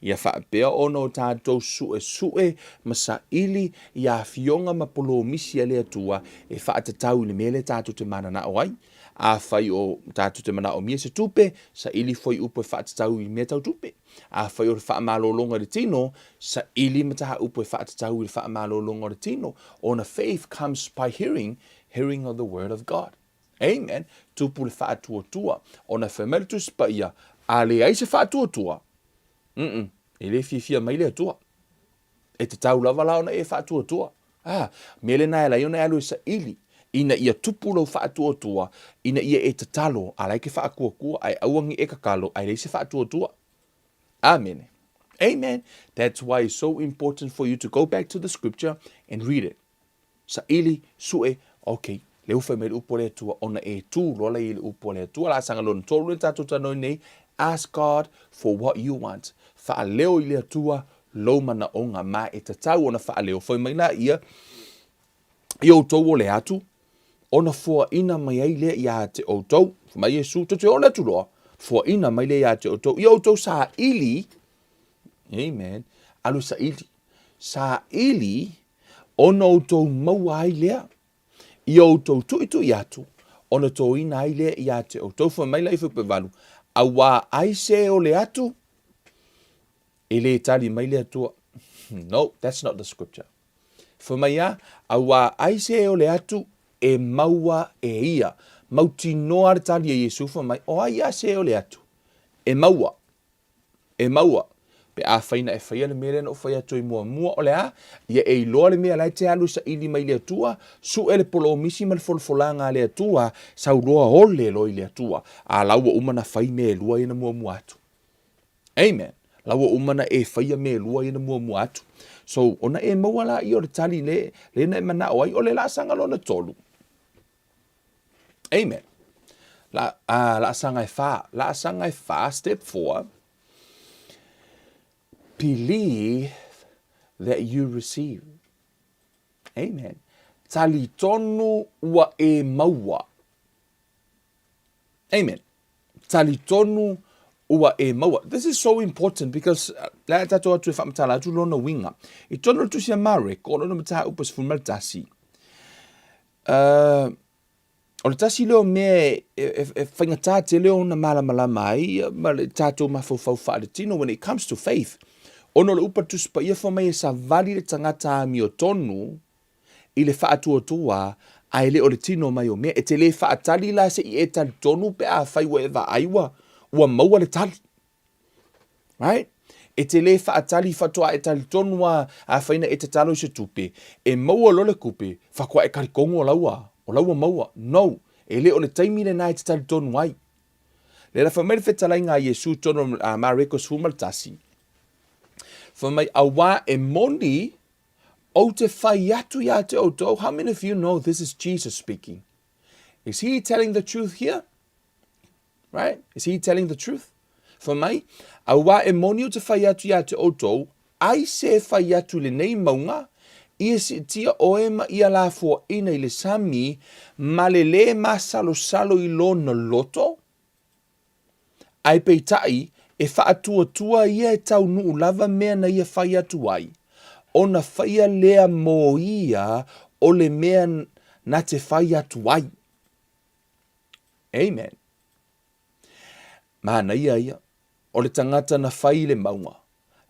ia whaapea ono tātou sue masa ili ia fionga ma polo misi le atua e whaatatau le mele tātou te mana na o ai a whai o tātou te mana o mia se tupe sa ili foi upo e whaatatau i mea tau tupe a whai o le whaamalolonga le tino sa ili mataha upo e whaatatau i le whaamalolonga le tino ona faith comes by hearing of the word of God amen tupu le whaatuatua ona whameritus pa ia a le aise whaatuatua e le fia mai le atua e te tau lava la ona e whaatua Mele na e lai ona alu sa ili. Ina ia tupu lau whaatua, ina ia e tatalo, a lai ke whaakua ai auangi e kakalo, ai reise whaatua. Amen. Amen. That's why it's so important for you to go back to the scripture and read it. Sa ili sue, okay, leu whai me upo le atua, ona e tū rola i le upo le atua, la sanga lona tolu le tatu tanoi nei, ask God for what you want. Wha leo i le atua, lo mana o ngā mā e tatau ona wha leo. Whai mai la ia, i o tau o le atu, ona fua ina mai ai le ia te o tau, mai Yesu, te o le tuloa, fua ina mai le ia te o tau, i o tau sa ili, amen, alu sa ili, ona o tau maua ai lea, i o tau tu i atu, ona tau ina ai lea ia te o tau, fua mai la i fupe valu, a wā ai se o le atu, e le tali mai le atua, no, that's not the scripture. Fua mai a wā ai se o le atu, e maua e ia. Mauti noa re tali e Yesu fa mai. O ai a se o le atu. E maua. Pe a whaina e whaia le mele na o whaia toi mua o le a. Ia e iloa le mea lai te alu sa ili mai le atua. Su ele polo misi ma le folfolanga le atua. Sa uloa ole loi le atua. A laua umana whai me lua ina mua atu. Amen. Laua umana e whaia me lua ina mua atu. So, ona e maua la i o le tali le na e mana o ai o le la sanga lona tolu. Amen. La sanga e fa, step 4. Believe that you receive. Amen. Tali tonu ua e maua. Amen. Tali tonu ua e maua. This is so important because la tato atu e whamatala atu lona winga. I tono tu sia mare, ko lona mata upas fumal tasi. O le tasi leo mea e whaingatā te leo na malama ai, ma le tātou mafaufau whaaretino, when it comes to faith, ono le upa tuspa ia wha mai e sa vali le tangata mi o tonu, i le whaatua ai le o le tino mai o mea, e te le whaatali la se i e tali tonu pe a whaiwa e wa aiwa, ua maua le tali. Right? E te le whaatali whatoa e tali tonu a whaina e te talo i se tupe, e maua lole kupe, whakua e karikongo o laua maua. No, e le o le taimi le nai te tali tonu ai. Le la whamere whetalai ngā Yesu tono marekos fumaltasi. Whamai awa e moni o te whai atu ia te oto. How many of you know this is Jesus speaking? Is he telling the truth here? Right? Is he telling the truth? Whamai, awa e moni o te whai atu ia te oto, ai se whai atu le nei maunga, ia si tia oema ia la fua ina i le sami, ma le masalo i lona loto, ai peitai e whaatua ia e tau nuu lava mea na ia whai atu ai, o na whaia lea mo ia o le mea na te whai atu ai. Amen. Mana ia, o le tangata na whai le maunga,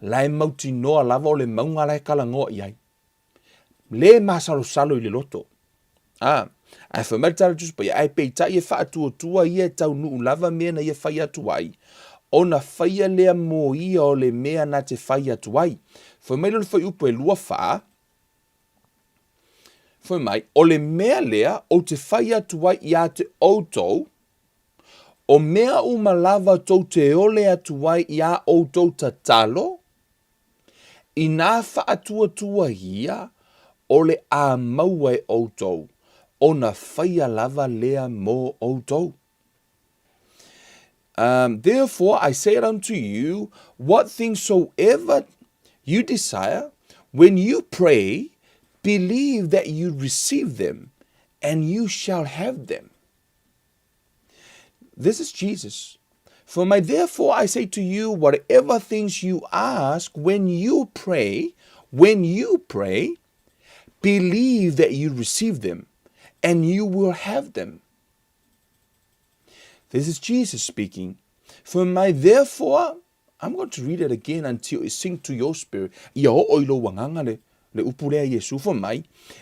lai mauti noa lava o le maunga lai kalangoa iai. Le masalo i le loto. Ai whamertara tuspa ia ai peita ia whaatua ia tau nuu lava mea na ia whai atu ai. O na whaia lea mo ia o le mea na te whai atu ai. Whameilo le whai upo e lua wha. Whamai, o le mea lea o te whai atu ai ia te outou. O mea umalava tau te ole atu ai ia outou tatalo. I nā whaatua ia. O le a maua e outou, o na whaia lava lea mo outou. Therefore, I say it unto you, what things soever you desire, when you pray, believe that you receive them, and you shall have them. This is Jesus. Therefore, I say to you, whatever things you ask, when you pray, believe that you receive them, and you will have them. This is Jesus speaking. Therefore, I'm going to read it again until it sinks to your spirit.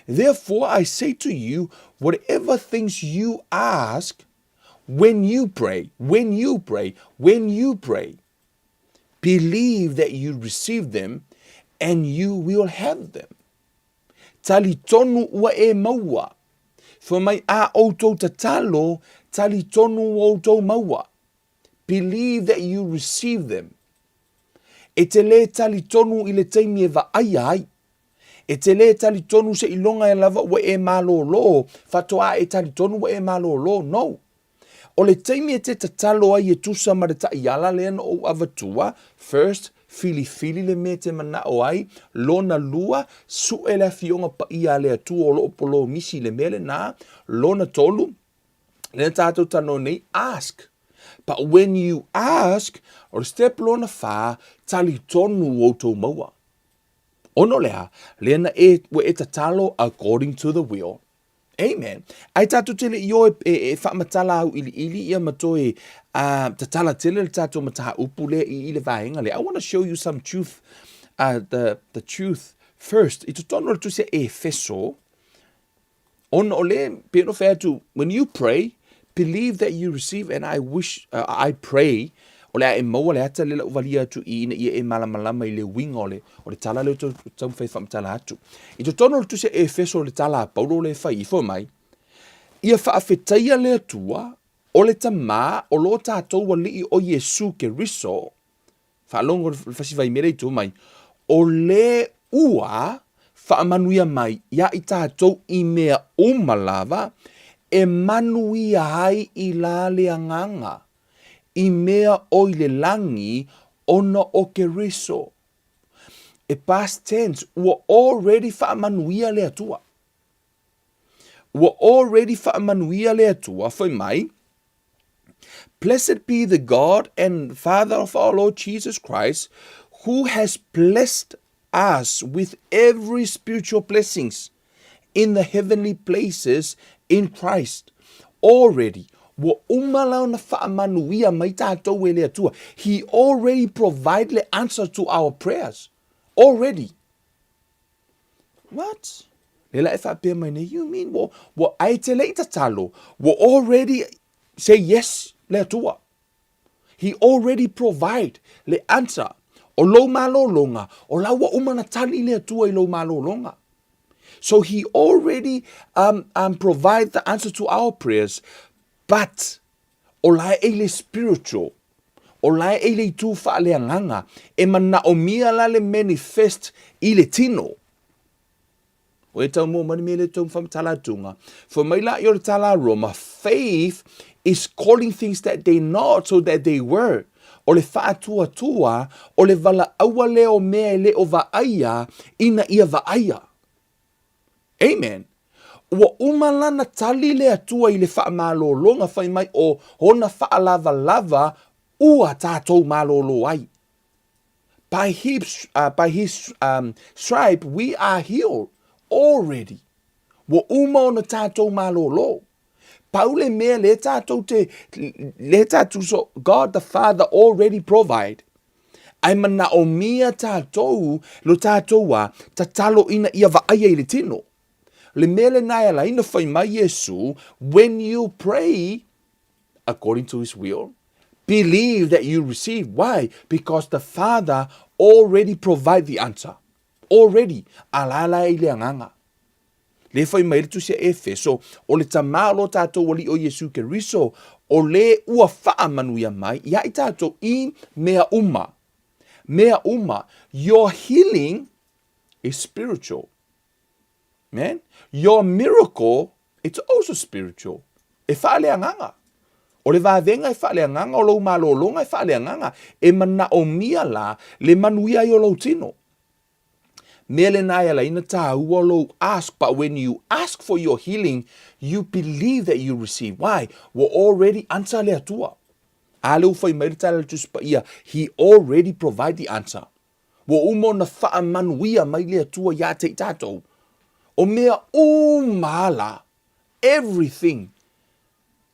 Therefore, I say to you, whatever things you ask, when you pray, believe that you receive them, and you will have them. tali tonu ua e maua. For mai a outou tatalo, tali tonu outou maua. Believe that you receive them. E te le tali tonu i le taimi e vaai ai. E te le tali tonu se ilonga e lava ua e malolo. Fatoa e tali tonu ua e malolo. No. O le taimi e te tatalo ai e tusa ma le ta'iala le ana o avatua. First, fili le me te mana o ai. Lona lua, su e le fionga pa ia le atu o lo polo misi le mele na. Lona tolu, le tato tano nei, ask. But when you ask, o le step lona fa, tali tonu o tau maua. Ono lea, lena e tatalo according to the will. Amen. Ai tatu tele io e whaamatala au ili ia mato e tatala tele le tatu mataha upu le i le vaenga le. I want to show you some truth, the truth first. I tutono le tu se e feso. Ono le, piano fatu, when you pray, believe that you receive, and I pray, o le a e maua le ata le la uvalia atu i ina ia e malamalama i le winga o le tala le tau fai whamatala atu. I to tono le tu se e feso le tala a paulo le fai ifo mai, ia whaafetaia le atua, o le tamā, o lo tātou wa lii o Yesu ke riso, whaalongo le fasiwai mere i tu mai, o le ua whaamanuia mai, ia i tātou i mea umalava, e manuia hai i la le anganga. I mea o i le langi ona o ke riso. E past tense, ua already whaamanuia le atua. Ua already whaamanuia le atua, whai mai, blessed be the God and Father of our Lord Jesus Christ, who has blessed us with every spiritual blessings in the heavenly places in Christ. Already. Wa umalau na whaamanuia mai tātou e le atua. He already provided the answer to our prayers. Already. What? Lela e whaapea mai ne, you mean, wa ai te leita talo. Wa already say yes le atua. He already provide le answer. O lo malolonga. O la wa umana tali le atua I lo malolonga. So he already provide the answer to our prayers. But, o lai e le spiritual, o lai e le tu wha le anganga, e mana o mia la le manifest I le tino. O e tau mo mani me le tau whamatala tunga. For mai la I o le tala Roma, faith is calling things that they not so that they were. O le wha tua, o le vala aua leo mea le o vaaia, ina ia vaaia. Amen. Ua umalana tali le atua I le wha malolonga whai mai o hona wha lava ua tātou malolo ai. By his stripe we are healed already. Ua uma ona tātou malolo. Paule mea le tātou so God the Father already provide. Ai mana o mia tātou lo tātou a tatalo ina ia vaaia I le tino. Le mele nai ala ina whai mai Yesu, when you pray according to his will, believe that you receive. Why? Because the Father already provide the answer. Already. Alala I le anganga. Le whai mai tu se Efeso, o le tamalo tātou wali o Yesu ke riso, o le ua whaamanuia mai, ia I tātou I mea uma. Mea uma. Your healing is spiritual. Man, your miracle, it's also spiritual. E whaale anganga. O le vāvenga e whaale anganga, o lau malolonga e whaale anganga. E mana o mia la, le manuia I o lau tino. Mea le nai ala ina tā ua lau ask, but when you ask for your healing, you believe that you receive. Why? Wa already answer le atua. Ale ufai mairita le tuspa ia, he already provide the answer. Wa umo na wha manuia mai le atua ia te tātou. O mea umala, everything.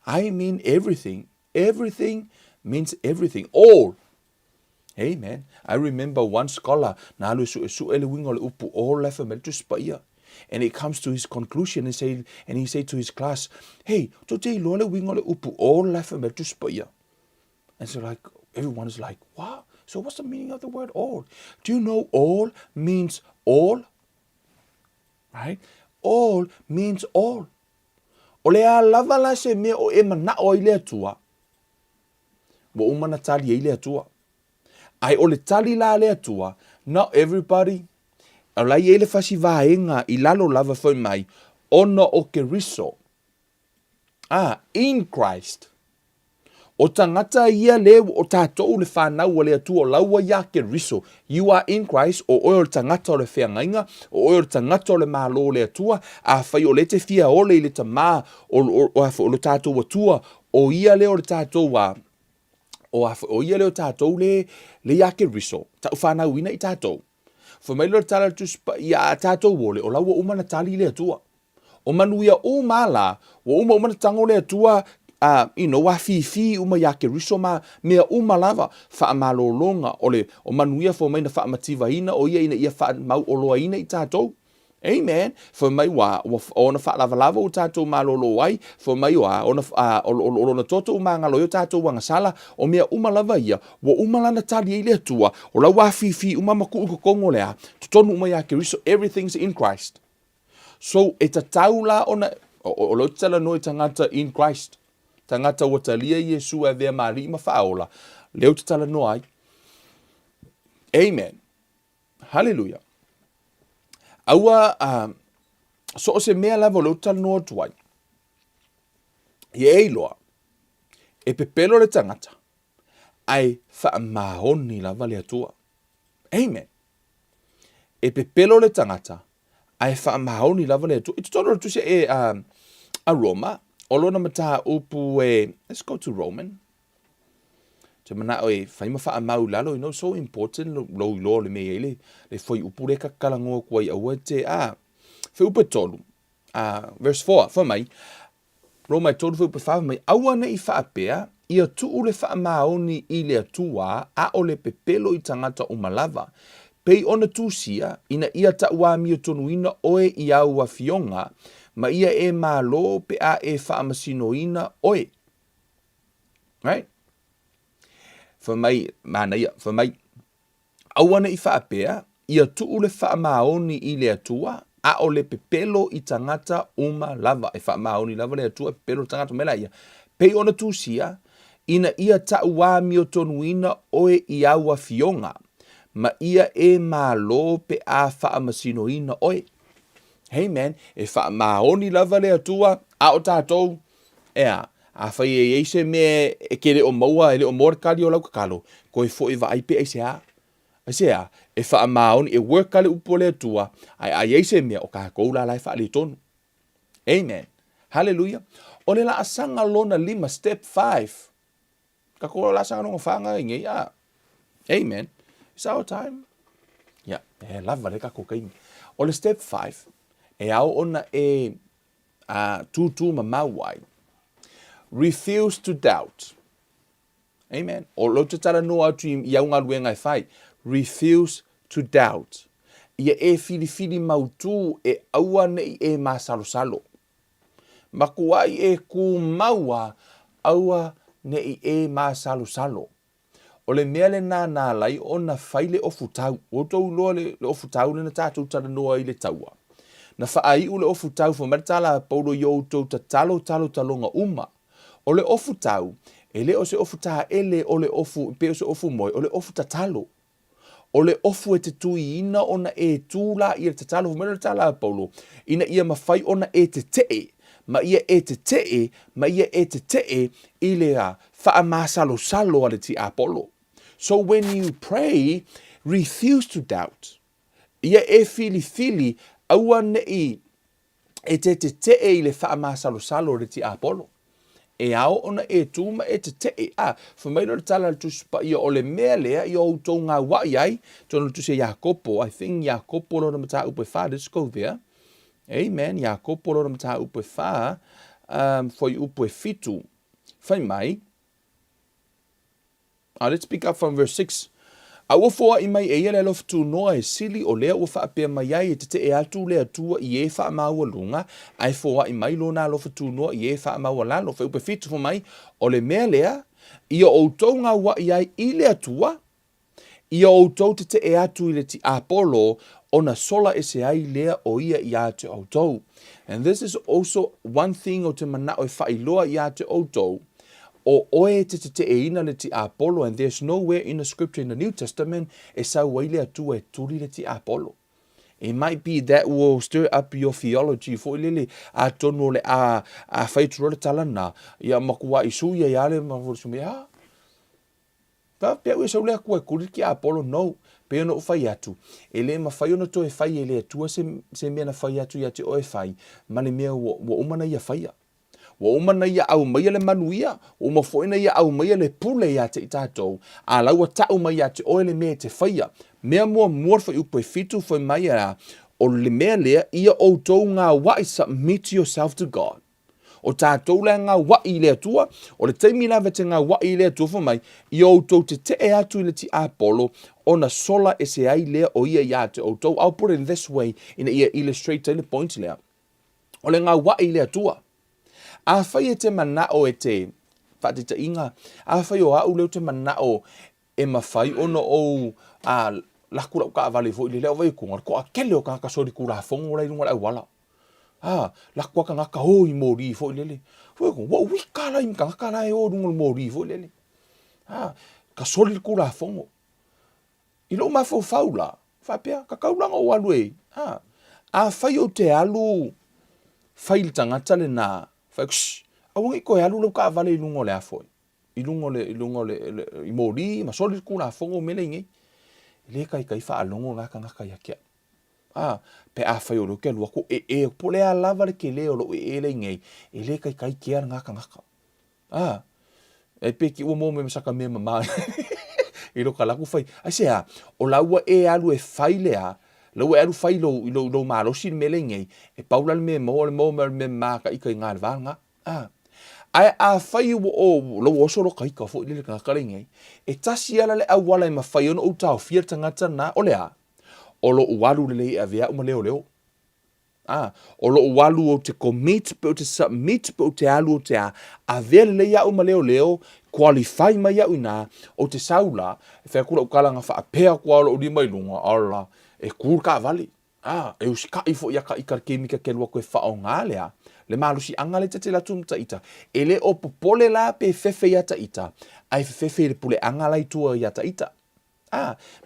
I mean everything. Everything means everything. All. Amen. I remember one scholar, nalu su ele wingo le upu all lefa meltu spaia. And it comes to his conclusion and he said to his class, hey, today lo le wingo le upu all lefa meltu spaia. And so like everyone is like, wow. So what's the meaning of the word all? Do you know all means all? Right? All means all. O le a lava la se mea o e mana o i le atua. Wa umana tali e le atua. Ai o le tali la le atua. Not everybody. A lai e le fasi vaenga i lalo lava foi mai. Ona o ke riso. In Christ. O tangata ia le o tātou le whanau o le atua o laua ia ke riso. You are in Christ o oe o tangata o le whiangainga, o oe o tangata o le malo o le atua, a whai o le te fia ole i le tamā o le tātou atua, o ia le o le tātou o ia le o tātou le ia ke riso. Tau whanau ina i tātou. Whamai le tala tuspa ia tātou ole o laua umana tali le atua. O manuia o mala, o umana tango le atua, wa fifi uma ya ke riso ma mea uma lava fa malolonga ole o manuia fo mai na fa mativa ina o ia ina ia fa mau o loa ina i tatou. Amen. Fo mai wa ona fa lava o tatou malolo ai, fo mai wa ona o na toto uma ngalo yo tatou wanga sala o mea uma lava ia, wo uma lana tali ile tua, o la wa fifi uma maku ko kongo lea, tonu uma ya ke riso, everything's in Christ. So e taula ona o lo tala no tangata in Christ. Tangata o talia Yesu e vea mari ma whaola. Leo te tala no ai. Amen. Hallelujah. Aua, so o se mea lava leo te tala no tuai. I eiloa, e pepelo le tangata, ai wha mahoni lava le atua. Amen. E pepelo le tangata, ai wha mahoni lava le atua. I tutono tu se a Roma, Olona mata upu let's go to Roman. Te mana oe, whaima wha mau lalo, so important, lo le mea ele, le whai upu reka kalangoa kuai aua te, whai upa tolu, verse 4, wha mai, Roma i tolu whai upa wha mai, aua na I wha apea, ia tuu le wha maoni I le atua, a o le pepelo I tangata umalava, pei ona tūsia, ina ia ta ua mio tonuina oe I aua fionga, ma ia e malo pe a e whaamasinoina oe. Right? Whamai, mana ia, whamai. Awana I whaapea, ia tuu le whaamaoni I le atua, a o le pepelo I tangata uma lava. E whaamaoni lava le atua, pepelo tangata mela ia. Pei ona tūsia, ina ia ta ua mio tonuina oe I aua fionga, ma ia e malo pe a whaamasinoina oe. Hey man, e wha maoni lava le atua, a o tātou, a whai e eise me e kere o maua, e le o morakali o lau kakalo, ko e fo e wa aipe eise a. Eise a, e wha maoni, e workale upo le atua, ai eise me o kakou la lai wha le tonu. Amen. Hallelujah. O le la asanga lona lima, step 5. Kako la asanga nonga whanga inge, ya. Amen. It's our time. Ya, e lava le kako kaingi. O le step 5, e au ona e tutu ma mawai. Refuse to doubt. Amen. O lo te tala no atu I au ngā luenga e whai. Refuse to doubt. Ia e fili mautu e aua nei e masalo. Makuai e ku maua aua nei e masalo. O le mea le nā lai o na whaile o futau. O tau loa le o futau le na tātou tala noa I le taua. Na whaai u le o futau fa maritala paulo I outou ta talo talonga uma. O le ofu tau, e le o se ofu ta ele o le ofu, pe o se ofu moi, o le ofu ta talo. O le ofu e te tui ina ona e tūla I te talo, fa maritala paulo, ina ia mawhai ona e te tee, ma ia e te tee, ma ia e te tee, I le a wha masalo ale ti Apollo. So when you pray, refuse to doubt. Ia e fili, aua nei e te tee I le wha masalo ale ti Apollo. E ao ona e tūma e te tee. Whamairo le tala tuspa ia o le mea lea I o tō ngā wai ai. Tōna tuse Jacopo. I think Jacopo lora mata upe wha. Let's go there. Amen. Jacopo lora mata upe wha. Foi upe fitu. Whai mai. Let's pick up from verse 6. Aua foa I mai e ia le lofu tu noa e sili o lea ua whaapea mai ai e te e atu lea tua I e wha maua lunga. Ai foa I mai lona lofu tu noa I e wha maua lalo. Whai upe fitu fo mai o le mea lea I o outou ngā wa I ai I lea tua ia outou te e atu i le ti Apollo ona sola e se ai lea o ia i a te outou. And this is also one thing o te mana o e whailoa i a te outou. O oe te e ina le ti Apollo, and there's nowhere in the scripture in the New Testament e sa waile atu e turi le ti Apollo. It might be that will stir up your theology for lele a tono le a whaitura le talana ia makua isu ia iale mawurusumi ha. Ta pia ue saule akua kuri ki Apollo no pe no whai atu. E le mawhai ona to e whai e le atua se mea na whai atu ia te o e whai male mea wa umana ia whaia. Wa umana ia au maia le manuia, o mafoina ia au maia le pule ia te i tātou, a laua tau mai ia te oe le mea te whaia, mea mua muarwha upo e fitu whai mai a, o le mea lea ia o tau ngā wai submit yourself to God. O tātou lea ngā wai lea tua, o le teimi lawa te ngā wai lea tua whai mai, i o tau te e atu i le ti Apollo, o na sola e se ai lea o ia ia te o tau. I'll put it in this way, in ia illustrate le point lea. O le ngā wai lea tua. A whai e te manao e te whatita inga. A whai o au leo te manao e mawhai ono o lakura o ka avale fo i le leo vai kunga. Ko a kele o ka sori kura whongo rei runga au wala. Lakua ka ngaka ho i mori fo i lele. Fo ko wa wika la im ka ngaka la e o runga mori fo i lele. Ka sori kura whongo. I lo MAFAUFAUGA. Whapea, ka kaulanga o alu e. A whai o te alu whai tangata le nā. FOCUSE. Awangi ko alu lo ka vale lungo le afoi. I lungo le i mori ma soli ku la fongo mele ngi. Le kai fa alongo nga ka ya kia. Pe a fa yo lo ke lo ko e pole a lava le ke le o lo e le ngi. E le kai kia nga ka. E pe ki o mo me saka me mama. I lo kala ku fai. Ai se o laua e alu e fai le a. Lo e fai lo malosi mele ngi e paula me mo me maka i kai ngal vanga ai a fai o lo so lo kai ka fo le ka ka ngi e tasi ala le awala ma fai on o tau fia tangata na o le a o lo walu le a via o leo o lo walu o te commit pe o te submit pe o te alu o te a vele le ia o leo qualify mai ia una o te saula e fa kula o kala nga fa apea kwa lo di mai lunga ala e kur ka vali. E usika i fo ia ka kemika ke lua koe whao ngālea. Le malusi angale te la tum taita. E le o popole la pe fefe ia taita. Ai fefe le pule angalai tua ia taita.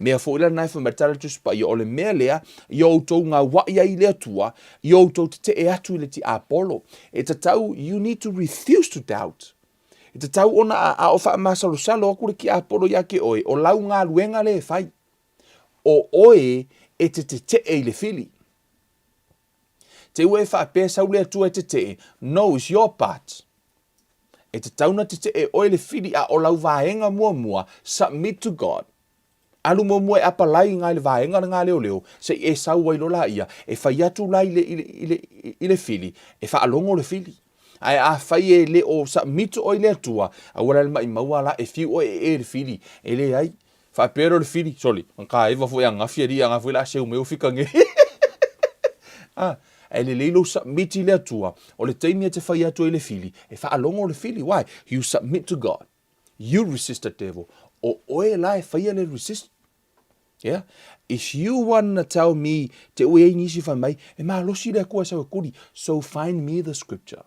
Mea fo ila nai whamatara tu spa i ole mea lea i o tau ngā wai ai lea tua i o tau te e atu i le ti Apollo. E te tau, you need to refuse to doubt. E te tau ona a o wha masalo salo akure ki Apollo ia ke oe. O lau ngā luenga le whai. O oe e te e le fili. Te ue wha pēr sau lea tua te no is your part. E te tauna te e oe le fili a o lau vaenga mua submit to God. Alu mua e apalai ngā le vaenga ngā leo se e sau wailo la ia e whai atu lai i le fili e wha alongo le fili. Ai a whai e le o submit oe lea tua a wala le mai maua la e fiu oe e le fili e le ai. Fa pero le fili, soli. Ka eva foi anga fieri anga foi la seu meu fica nge. Ele leilo submit le tua. O le teimi te fai atu le fili. E fa alongo le fili. Why? You submit to God. You resist the devil. O oe la e fai le resist. Yeah. If you want to tell me te ue nisi fa mai, e malosi le kua sa kuri. So find me the scripture.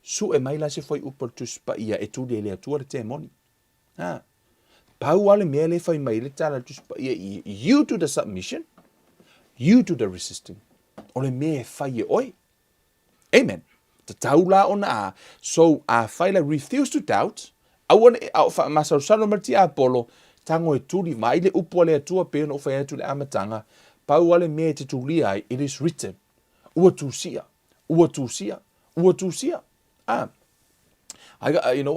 Su e mai la se foi upar tu spa ia e tu le tua le te moni. Pau ale mea le whai mai le tala tuspa you to the submission, you to the resisting. O le mea whai e oi. Amen. Ta tau la ona a. So a whai la refuse to doubt. Awane au wha masau salo marti a Apollo. Tango e turi mai le upo le atua pe no whai atu le amatanga. Pau ale mea te tuli ai. It is written. Ua tu sia. Ua tu sia. Ua tu sia. I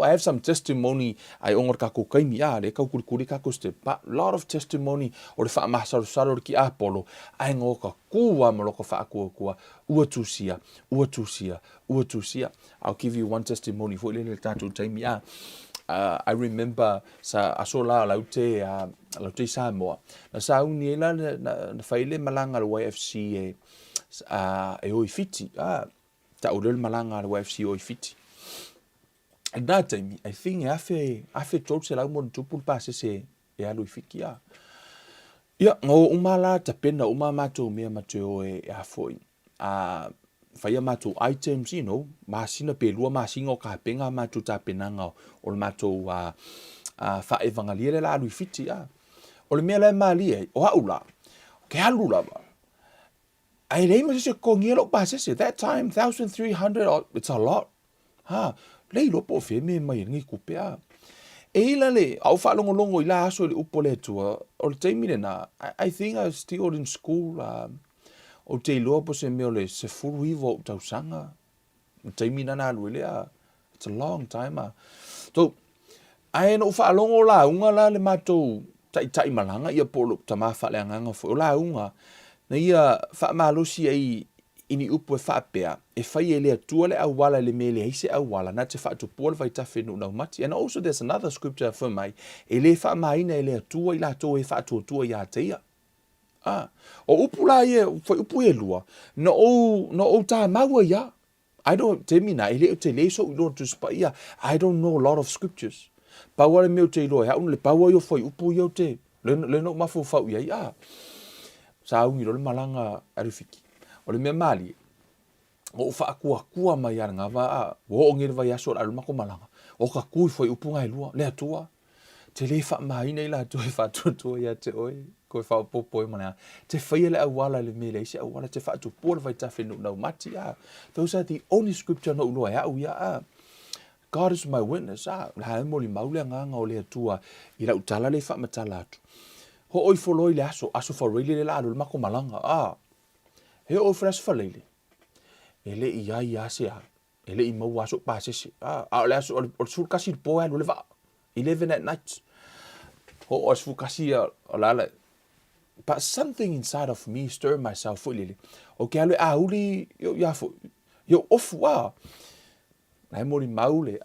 have some testimony. I ongor kako kaimi le kau kuri kako ste. But lot of testimony o le wha masaro ki Apollo. Ai ngō ka kua maloko wha kua. Ua tusia. I'll give you one testimony for le tatu taimi I remember sa asola laute Samoa. Na sa uni ela na whaile malanga le YFC e oi fiti. Ta urel malanga le YFC oi fiti. And that time, I think afe tol se lau mon tupul pa se e alu I fiki a. Ia, ngau umala tapena uma matou mea mateo e afoi. Whaia matou items, you know, masina pelua masinga o kapenga matou tapenanga o le matou whaevangalia le la alu I fiti a. O le mea lai mali e, o haula, ke alu lava. Ai rei ma se kongia lo pa se that time 1,300 it's a lot. Ha, lei lo po fe me mai ngi kupea. E ila le au fa longo ila aso le upo le tua. O le taimi na I think I was still in school o te loa po se meo le se furu iwo tau sanga. O taimi na alu lea. It's a long time. So ai no fa longo la unga la le matou tai malanga ia polo tama fa le nganga fo la unga. Na ia wha malosi ai ini upu e whaapea, e whai e lea tua le au wala le mele heise au wala, na te whaatu pua le whai tawhenu nau mati. And also there's another scripture for mai, e le wha maina e lea tua I la tō e whaatu tua I a teia. O upu la ia, whai upu e lua, no o tā maua ia. I don't, te mina, e leo te leso I lona tu spa ia, I don't know a lot of scriptures. Paua meo te iloa, haun le paua yo whai upu iau te, le no mafaufau ia ia. Sa ungi lo le malanga arifiki. O le mea mali, o whaakua mai ara ngā wā, o ngere vai aso alu mako malanga. O ka kui foi upunga I lua, le atua. Te le wha maina I la atua e whaatuatua ia te oi, koe whaopopo e mana. Te whaia le awala le mele, isi awala te whaatupua le vai tawhenu nau mati. Those are the only scripture no uloa ia au ia. God is my witness. La moli maule nganga o le atua, I la utala le wha matala atu. Ho oi foloi le aso whareile le la alu le mako malanga. He o fresh whaleile. E le I ai ase a. E le I mau aso pāsese. Le aso o sulkasi poe anu le wa. 11 at night. Ho o sulkasi o lala. But something inside of me stir myself fo lele. O ke alu uli yo fo. Yo ofu a. Nai mori maule.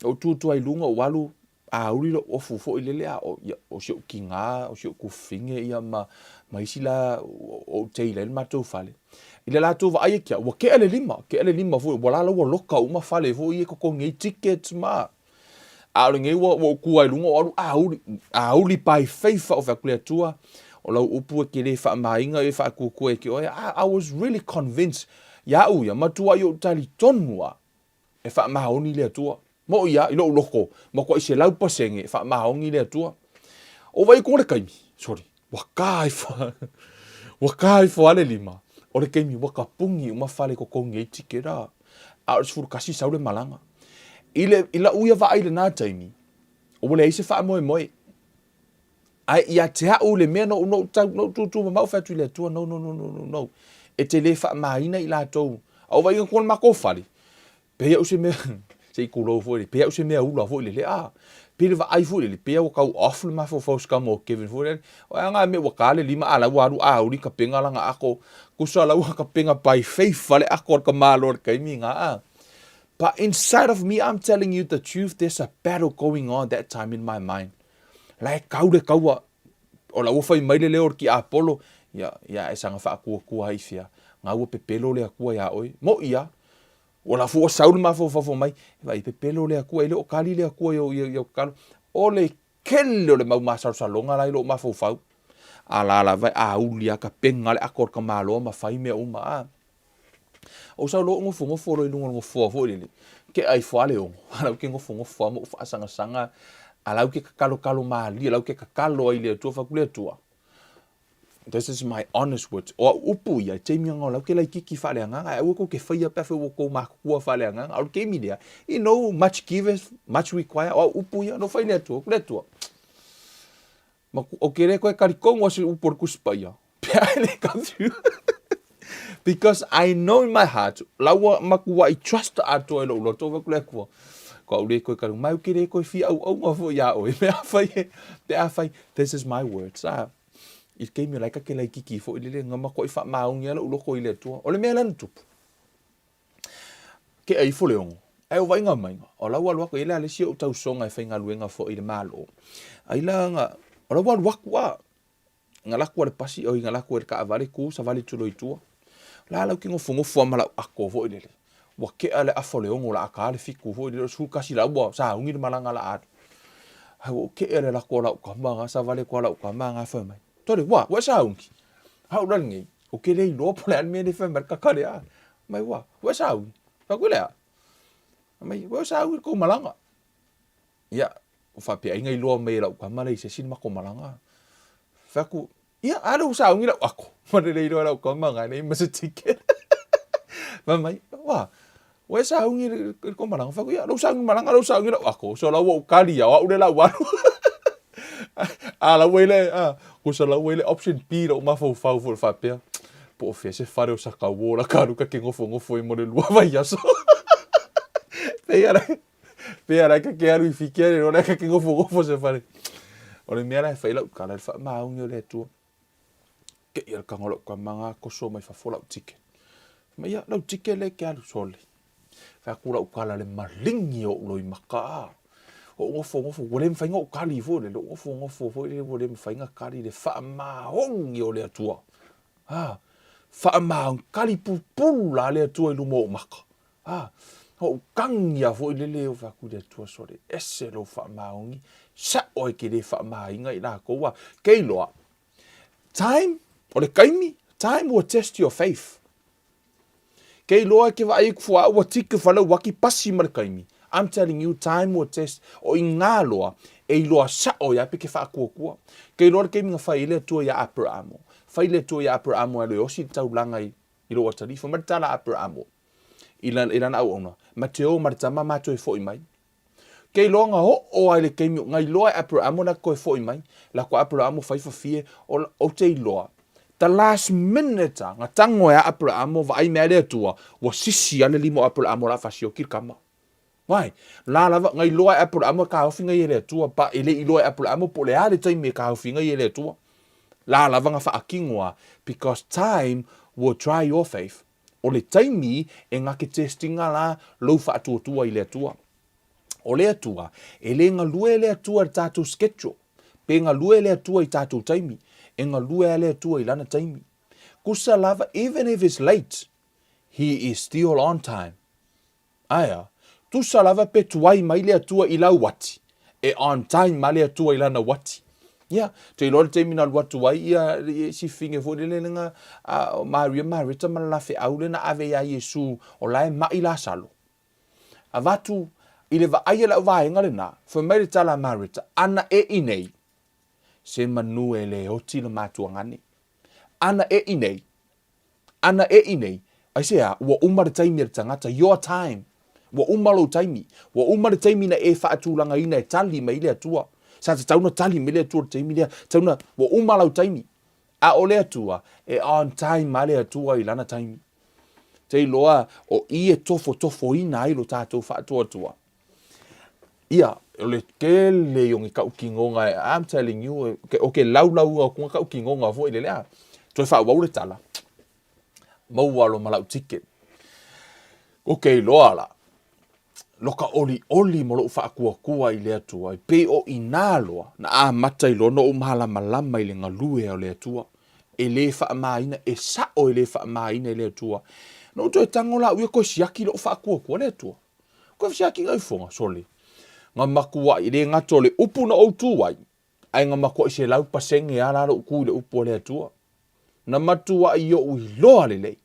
O tu ai lunga o walu. Uli lo ofu fo lele a. O sio kinga. O sio kufinge ia ma isila o te ile matou fale. Ile la tu va ai kia wa ke ele lima fo wala lo loka uma fale fo I ko ngai tickets ma. A le ngai wo ku ai lungo a uli pai feifa of a tua o lo upu ke le fa mainga e fa ku e ke I was really convinced ya matua yo tali tonua e fa maoni le tua. Mo ia I lo loko mo ko se lau pasenge fa maoni le tua. O vai ko le kaimi. Sorry. Wakai fo ale lima. O le keimi waka pungi uma fale ko kongi e tikera. A o sfuru kasi saule malanga. Ila uia va aile nā taimi. O le eise wha moe. Ai ia te hau le mea no tu mau fatu le tua. No. E te le wha maina I la tau. Au vai ka kona mako fale. Pea use mea. Se I kulo fo le. Pea use mea ula fo le le a. Pere va ai fo le pea o kau off le mafo skam o Kevin fo le. O anga me wakale lima ala waru a uri ka penga langa ako. Kusa la ka penga pai faithful le ako ka malo ka minga. But inside of me I'm telling you the truth, there's a battle going on that time in my mind. Like kau le kaua o la ufa I mai le leo ki Apollo. Ya e sanga fa ku ai fia. Nga u pepelo le aku ya oi. Mo ia. O la fua saul mafo mai. Vai pepelo le aku ile o kali le aku yo kalo. O le kelo le mau masar salonga la lo mafofau. Ala vai ulia ka penga le akor ka malo ma fai me uma. O sa lo ngofo lo lungo ngofo le. Ke ai fo ale o. Ala ke ngofo mo fa sanga ala ke kalo mali, ala ke kalo ile tu fa kule tua. This is my honest words. O upu ia te mi ngala ke lai kiki fa le nga. Ai ko ke fa ia pe fo ko ma ku fa le nga. Al ke mi dia. You know much gives, much require. O upu ia no fa ile tu, kule tua. O kere ko karikong was upor kuspa because I know in my heart lawa makua I trust ato elo lo to ko ko ule ko karu mai kere ko fi au fo ya o me afai this is my words it came me like a kiki fo ile ngama ko fa maungi lo ko ile to o le me lan tupu ke ai fo leong ai o vai ngamai o lawa ko ile ale si o tau songa fa nga luenga fo ile malo ai la nga ora wa wakwa ngala ko le pasi o ngala ko ka vale ku sa vale tulo itua la la ki ngofungo fo mala ako fo ile wa ke ale afole o la ka le fiku fo ile su kasi la bo sa ungi malanga la at Hau ke ere la ko lau kamanga sa vale ko lau kamanga fa mai. Tore wa sa unki. Hau ran ngi. O ke le lo pole an me ne fa mer ka kare a. Mai wa sa unki. Fa ko le a. Mai wa sa unki ko malanga. Ya, o fa pe ngai lo me lau kamanga le se sin ma ko malanga. Fa ku ya ada sa unki lau ako. Ma le lo lau kamanga nei ma se tiket. Mai wa sa ungi ko malanga fa ku ya lo sa ungi malanga lo sa ungi lau ako. So la wo kali ya wa ule lau wa. La wele ko sa la wele option B ro MAFAUFAUGA fo fa pe. Po fe se fa o sa ka wo la ka ruka ke ngofo I mo le lua vai aso. Pe ara ka ke alu fikere ro ka ke ngofo se fa. O le mea fa ila ka la fa ma ungi le tu. Ke ia ka ngolo ka manga ko so mai fa fola ticket. Ma ia lau ticket le ke alu sole. Fa kula ukala le malingi o loi maka. O ngofo wole mfainga o kali fo le ngofo fo le wole mfainga kali le fa ma hongi o le atua. Fa ma kali pupula le atua I lumo maka. O kangia fo le o fa ku le atua sole. Ese lo fa ma hongi. Sa o ke le fa ma inga I la ko wa ke loa. Time o le kaimi, time will test your faith. Kei loa ke wa aiku fua ua tike whala waki pasi mara kaimi. I'm telling you, time will test o I ngā loa, e loa sa o ia pe ke wha kua. Kei loa ke minga whai lea tua ia Abrahamo. Whai lea tua ia Abrahamo e leo osi tau langa I loa tarifa. Maritala Abrahamo. Ilana au ona. Ma te o maritama mato e fo I mai. Kei loa ngā o ai le keimi ngai loa Abrahamo na koe fo I mai. La ko Abrahamo whai whawhie o te loa. The last minute nga tango ya Abrahamo va ai mele tua wa sisi ana limo Abrahamo la fasio kama. Wai la ngai loa Abrahamo ka hofinga ile tua pa ile loa Abrahamo po le ale time ka hofinga ile tua. La nga fa akingwa because time will try your faith. O le time e nga ke testinga la lo fa tua ile tua. O le tua ele nga lue le tua tatu schedule. Pe nga lue le tua I tatu time. Enga lua ele tua I lana taimi. Kusa lava, even if it's late, he is still on time. Aya, tusa lava pe tuai mai lea tua I lau wati. E on time ma lea tua I lana wati. Yeah, te ilore taimi na watu wai ia si finge fo le nga Maria Marita malafe aule na ave ya Yesu o lai mai la salo. Avatu ile va ayela va ngale na, for Marita la Marita ana e inei. Se manu e le oti le matua ngani. Ana e inei. Ai sea, wa umar taimi tangata, your time. Wa umalo taimi. Wa umar taimi na e whaatulanga ina e tali mai lea tua. Sa te tauna tali mai lea tua taimi lea. Tauna, wa umalo taimi. A o lea tua, e on time ma lea tua I lana taimi. Te loa, o ie tofo ina ilo tātou whaatua tua. Ia, ole kele yongi kau kingonga, I'm telling you, okay, lau o kunga kau kingonga fo ile lea. Toi wha waule tala. Maualo malau ticket. Okay, loa la. Loka oli mo lo wha kua I lea tua. I pe o ina loa. Na mata I lono o mahala malama I le ngalue o lea tua. E le wha maina, e sa o le wha maina I lea tua. No toi tangola ue ko siaki lo wha kua lea tua. Ko siaki ngai fonga, soli. Nga makua I le ngato le upu na outu wai. Ai nga makua I se lau pasenge ala lo uku le upu le atua. Na matua I o ui loa le lei.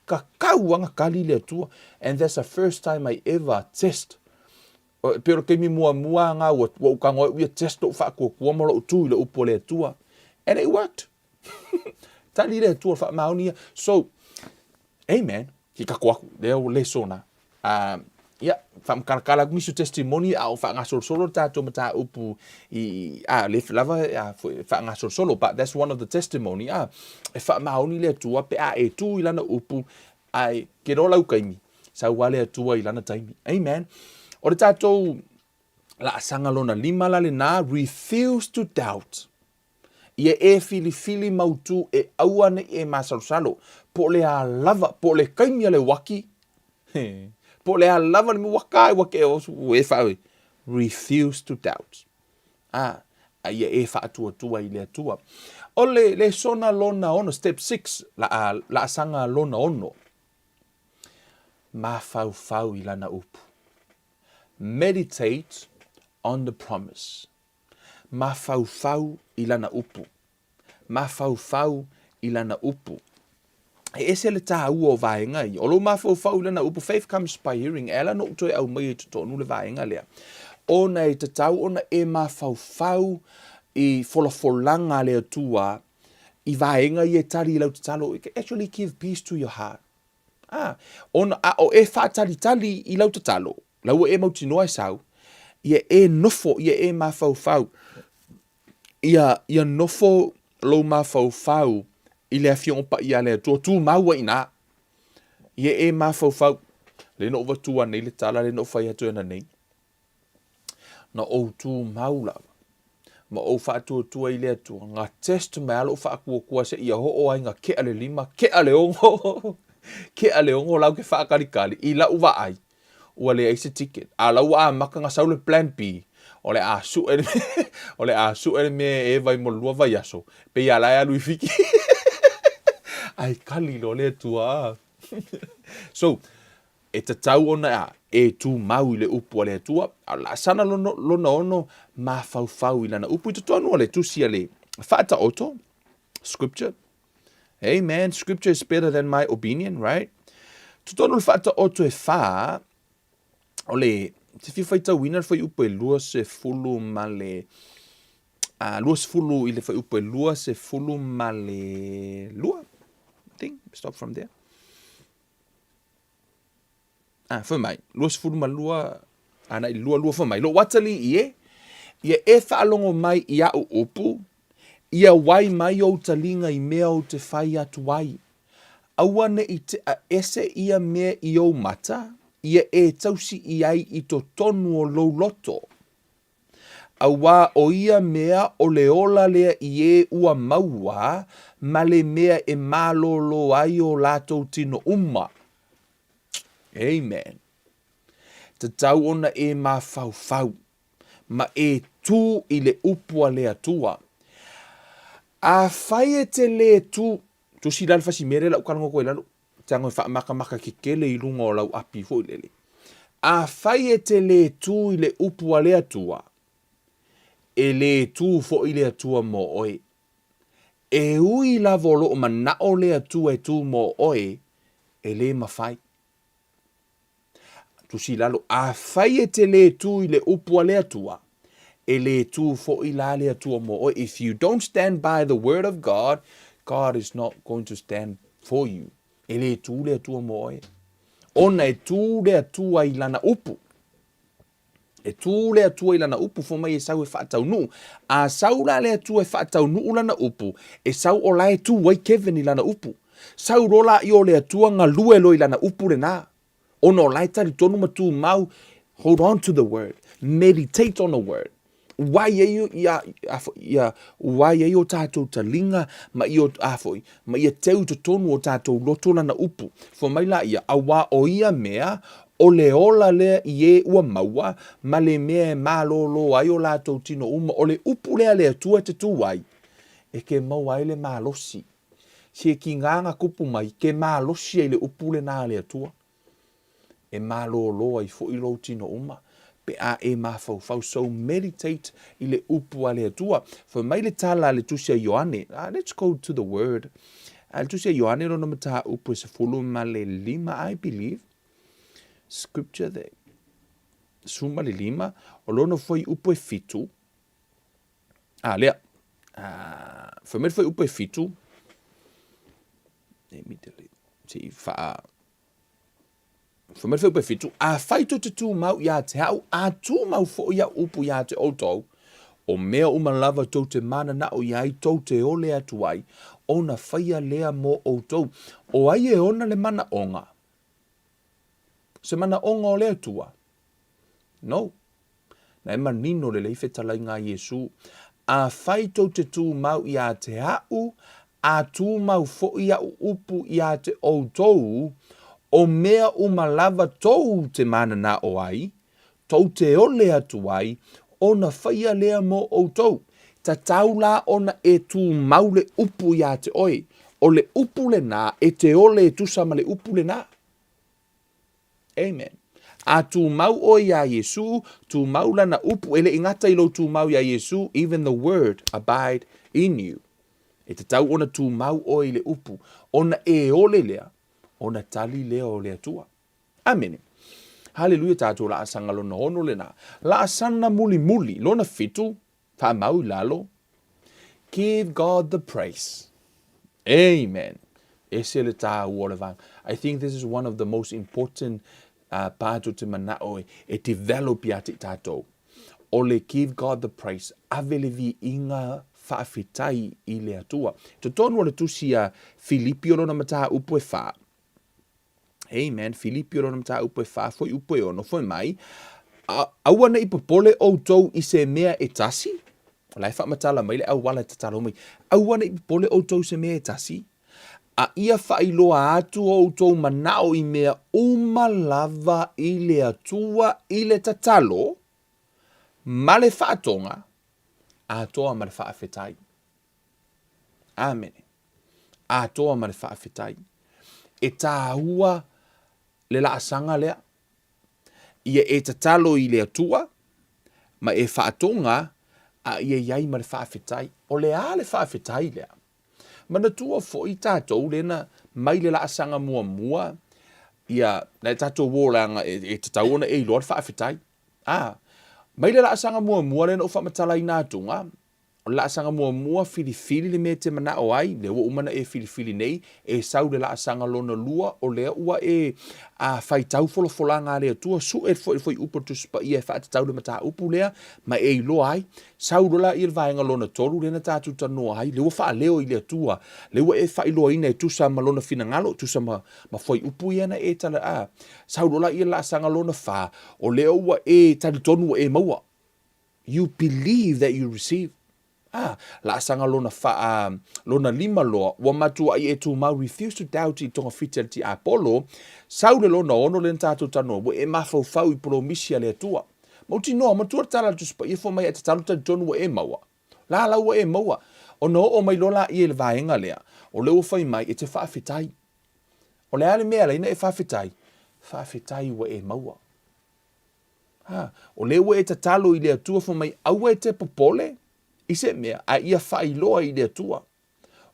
Ka kau anga kali le atua. And that's the first time I ever test. Pero ke mi mua nga wa ukango ui test o whakua kua mo lo utu le upu le atua. And it worked. Tali le atua wha maunia. So, amen. Ki kakuaku. Leo le sona. Ya, fam kala misu testimony au fa ngasol solo tato mata upu le lava fa ngasol solo, but that's one of the testimony e fa maoni le tua pe e tu ilana upu ai ke rola ukaimi sa wale tua ilana taimi. Amen. O tato la sanga lona lima la le na refuse to doubt. Ia e fili mautu e auane e masalo po le a lava po le kaimi le waki. Po le a lava le wakai wake o e whawe. Refuse to doubt. Ia e whaatua I le atua. O le sona lona ono, step 6, la sanga lona ono. Mafaufau I lana upu. Meditate on the promise. mafaufau i lana upu. Mafaufau i lana upu. E ese le tāua o vaenga i. O lo mafaufau i lana upu, faith comes by hearing. Ela no toi au mai te tonu le vaenga lea. Ona e te tau, ona e mafaufau i folafolanga lea tua, i vaenga i e tari i lau te talo. It can actually give peace to your heart. O e whaatari i lau te talo. Lau e mauti noa sau. Ia e nofo, ia e mafaufau. Ia nofo lo mafaufau i lea fionpa ia lea tua. Tu maua ina. Ia e mafaufau. Le no watua nei le tala, le no whai atu ena nei. Na o tu maula. Ma o whaatua tua i lea tua. Ngā test mai alo whaakua kua se ia ho o ai ngā ke ale lima, ke ale ongo. Ke ale ongo lau ke whaakarikali. I lau wa ai. Ua le aise ticket. A lau a maka ngā saule plan B. O le a su ere me. O le a su ere me e vai mo lua vai aso. Pe ia lai alu i fiki. Ai kali lo le tua. So, e te tau ona a. E tu mau i le upu a le tua. A la sana lona ono mafaufau i lana upu i te tonu a le tusia le. Whaata oto. Scripture. Hey man, scripture is better than my opinion, right? Tu tonu le whaata oto e wha. O le, te whiwhai tau wina whai upu e lua se fulu ma le. Lua se fulu i le whai upu e lua se fulu ma le lua. Thing, stop from there. Whamai, lua se fulu ma lua, ana i lua whamai. Lo watali i e, ia e whaalongo mai i au upu, ia wai mai o talinga i mea o te whai atu wai. Awane i te a ese ia mea i o mata, ia e tausi i ai i to tonu o lou loto. Awa o ia mea o le ola lea i e ua maua, ma le mea e malolo ai o lato tino umma. Amen. Te tau ona e mafaufau, ma e tu i le upua lea tua. A whai e te le tu si lal fasi mere lau karango koe lalo, tango e wha maka ke kele i lunga o lau api hoi lele. A whai e te le tu i le upua lea tua, e le tu fo i lea tua mo oe. E ui lavolo o manao lea tua e tu mo oe, e le mawhai. Tusi lalo, a whai e te le tu i le upua lea tua, e le tu fo i la lea tua mo oe. If you don't stand by the word of God, God is not going to stand for you. E le tu lea tua mo oe. Ona e tu lea tua i lana upu. E tu lea tua i lana upu fo mai e sau e whaatau nu. A sau la lea tua e whaatau nu lana upu. E sau o la e tu wai Kevin i lana upu. Sau rola i o lea tua ngā luelo i lana upu le nā. Ono lai tari tonu matu mau, hold on to the word. Meditate on the word. Wai e o tātou talinga, ma i o afoi, ma i teu to tonu o tātou loto lana upu. Fo mai la ia, awa o ia mea, o le ola lea i e ua maua, ma le mea e malolo ai o lātou tino uma, o le upu lea tua te tuai, e ke mau ai le malosi. Si e ki nganga kupu mai, ke malosi ai le upu le nā lea tua. E malolo ai fo i lo tino uma. Pe a e mafaufau. So meditate i le upu a lea tua. For mai le tala le tusia Ioane. Let's go to the word. Le tusia Ioane rono mata upu se fulu ma le lima, I believe. Scripture there. Suma le lima. O lono foi upu e fitu. Lea. For me foi upu e fitu. Let me delete. Si fa Whameru pe fitu, a whaito te tū mau ia te hau, a tū mau fo ia upu ia te outou, o mea umalava tau te mana na o iai tau te ole atu ai, ona whaia lea mo outou, o ai e ona le mana onga. Se mana onga o lea tua? No. Na ema nino le leife talai ngā Iesu, a whaito te tū mau ia te hau, a tū mau fo ia upu ia te outou, o mea umalava tou te mana na o ai, tou te ole atu ai, ona whaia lea mo outou. Ta taula ona e tu maule upu ia te oi. O le upu le nā, e te ole e tusa ma le upu le nā. Amen. A tu mau o ia Yesu, tu mau lana upu, ele ingata ilo tu mau ia Yesu, even the word abide in you. E te tau ona tu mau o ile upu, ona e ole lea, ona tali lea o lea tua. Amen. Hallelujah tātou la asanga lona ono lena. La asana muli muli, lona fitu, wha mau lalo. Give God the praise. Amen. I think this is one of the most important pato te manao e develop ya te tātou. Ole give God the praise. Avele vi inga whaafitai I le atua. Te tonu ole tusia Filipi ono na mataha upo e wha. Amen. Filipi ono na mataha upo e wha. Foi upo e ono. Foi mai. Awana ipapole o tou I se mea e tasi. Lai wha matala mai le au wala te talo mai. Awana ipapole o tou se mea e tasi. A ia whailoa atu o tou manao I mea umalava I le atua I le tatalo. Ma le whaatonga. A toa ma le whaafetai. Amen. A toa ma le whaafetai. E tāhua le laasanga lea. Ia e tatalo I le atua. Ma e whaatonga. A ia iai ma le whaafetai. O le a le whaafetai lea. Mana tua fo I tātou lena mai le laasanga mua mua. Ia, na tātou wōranga e tatau ona e iloa le whaafetai. Mai le laasanga mua mua lena o whamatala I nātunga. O laasanga mua mua filifili le me te mana o ai. Le wa umana e filifili nei. E sau le laasanga lona lua. O lea ua e whaitau fola ngā lea tua. Su e foi upo tuspa I e whaatatau le mata upu lea. Ma e iloa ai. Sau rola I le vaenga lona toru. Lena tātu tanoa ai. Le wa wha leo I lea tua. Le wa e whailoa ina e tusa ma lona finangalo. Tusa ma foi upu iana e tala a. Sau rola I le laasanga lona wha. O lea ua e talitonu e maua. You believe that you receive. La sanga lona lona lima loa, wa matua I e tu mau refuse to doubt I tonga fitel ti Apollo, sau le lona ono le ntato tano, wa e mafaufau I promisia le atua. Mauti noa, matua tala tuspa, I fo mai e tatalu ta jonu wa e maua. La wa e maua. O no o mai lola I e le vaenga lea, o le ufai mai e te whaafitai. O le ale mea leina e whaafitai. Whaafitai wa e maua. O le wa e tatalo I le atua fo mai aua e te popole. I se mea, a ia whailoa I le atua.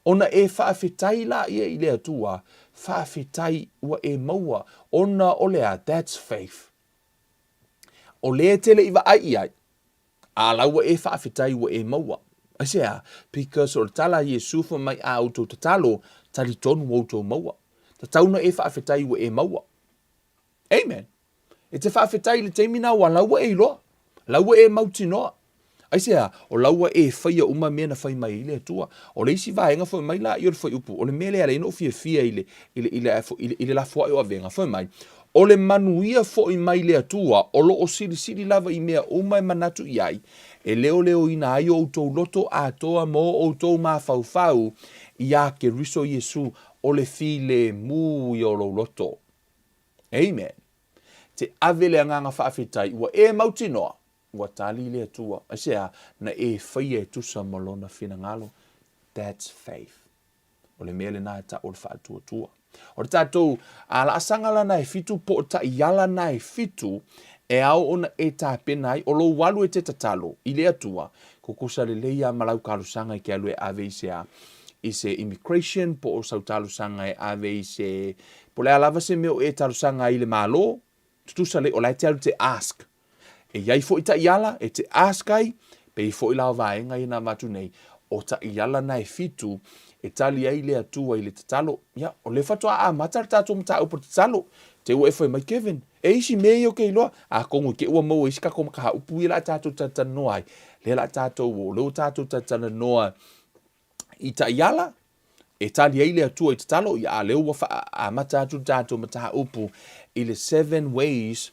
Ona e whaafetai la ia I le atua. Whaafetai ua e maua. Ona olea, that's faith. O le tele iwa ai ai. A laua e whaafetai ua e maua. I say, because o tala Yesu fa mai a auto tatalo, tali tonu auto maua. Ta tauna e whaafetai ua e maua. Amen. E te whaafetai le teimina wa laua e iloa. Laua e mauti noa. Aisea, o laua e whaia uma mea na whai mai ile atua. O le isi vaenga whai mai la I ora whai upu. O le mele ala ino fia ile la fua o avenga whai mai. O le manuia whai mai le atua. O lo o siri lava I mea uma e manatu iai. E leo ina ai o tau loto a toa mo o tau mafaufau. Ia ke riso Yesu o le file mu I o lo loto. Amen. Te avele anganga whaafetai. Ua e mauti noa. Ua tali le atua. Asea, na e whaia e tusa malona whina ngalo. That's faith. O le mele nā ta o le whaatua tua. O le tātou, a la asangala na e fitu, po o ta iala na e fitu, e au ona e tā penai, o lo walu e te tatalo, I le atua, ko kusa le leia malau kalusanga I ke alu e ave I se immigration, po o sau talusanga e ave I se, po le alava se meo e talusanga I le malo, tutusa le, o lai te alu te ask. E iai fo I ta iala, e te askai, pe I fo I lau vaenga I na matu nei, o ta iala na e fitu, e tali ai le atua I le tatalo, ya, o le fatua a matar tato mta upo tatalo, te ua e fo mai Kevin, e isi mei o ke iloa, a kongo ke ua mau isi kako makaha upu I la tato tatanoa, le la tato o leo tato tatanoa, I ta iala, e tali ai le atua I tatalo, ya a leo wafa a matatu tato mataha upu, I le 7 ways,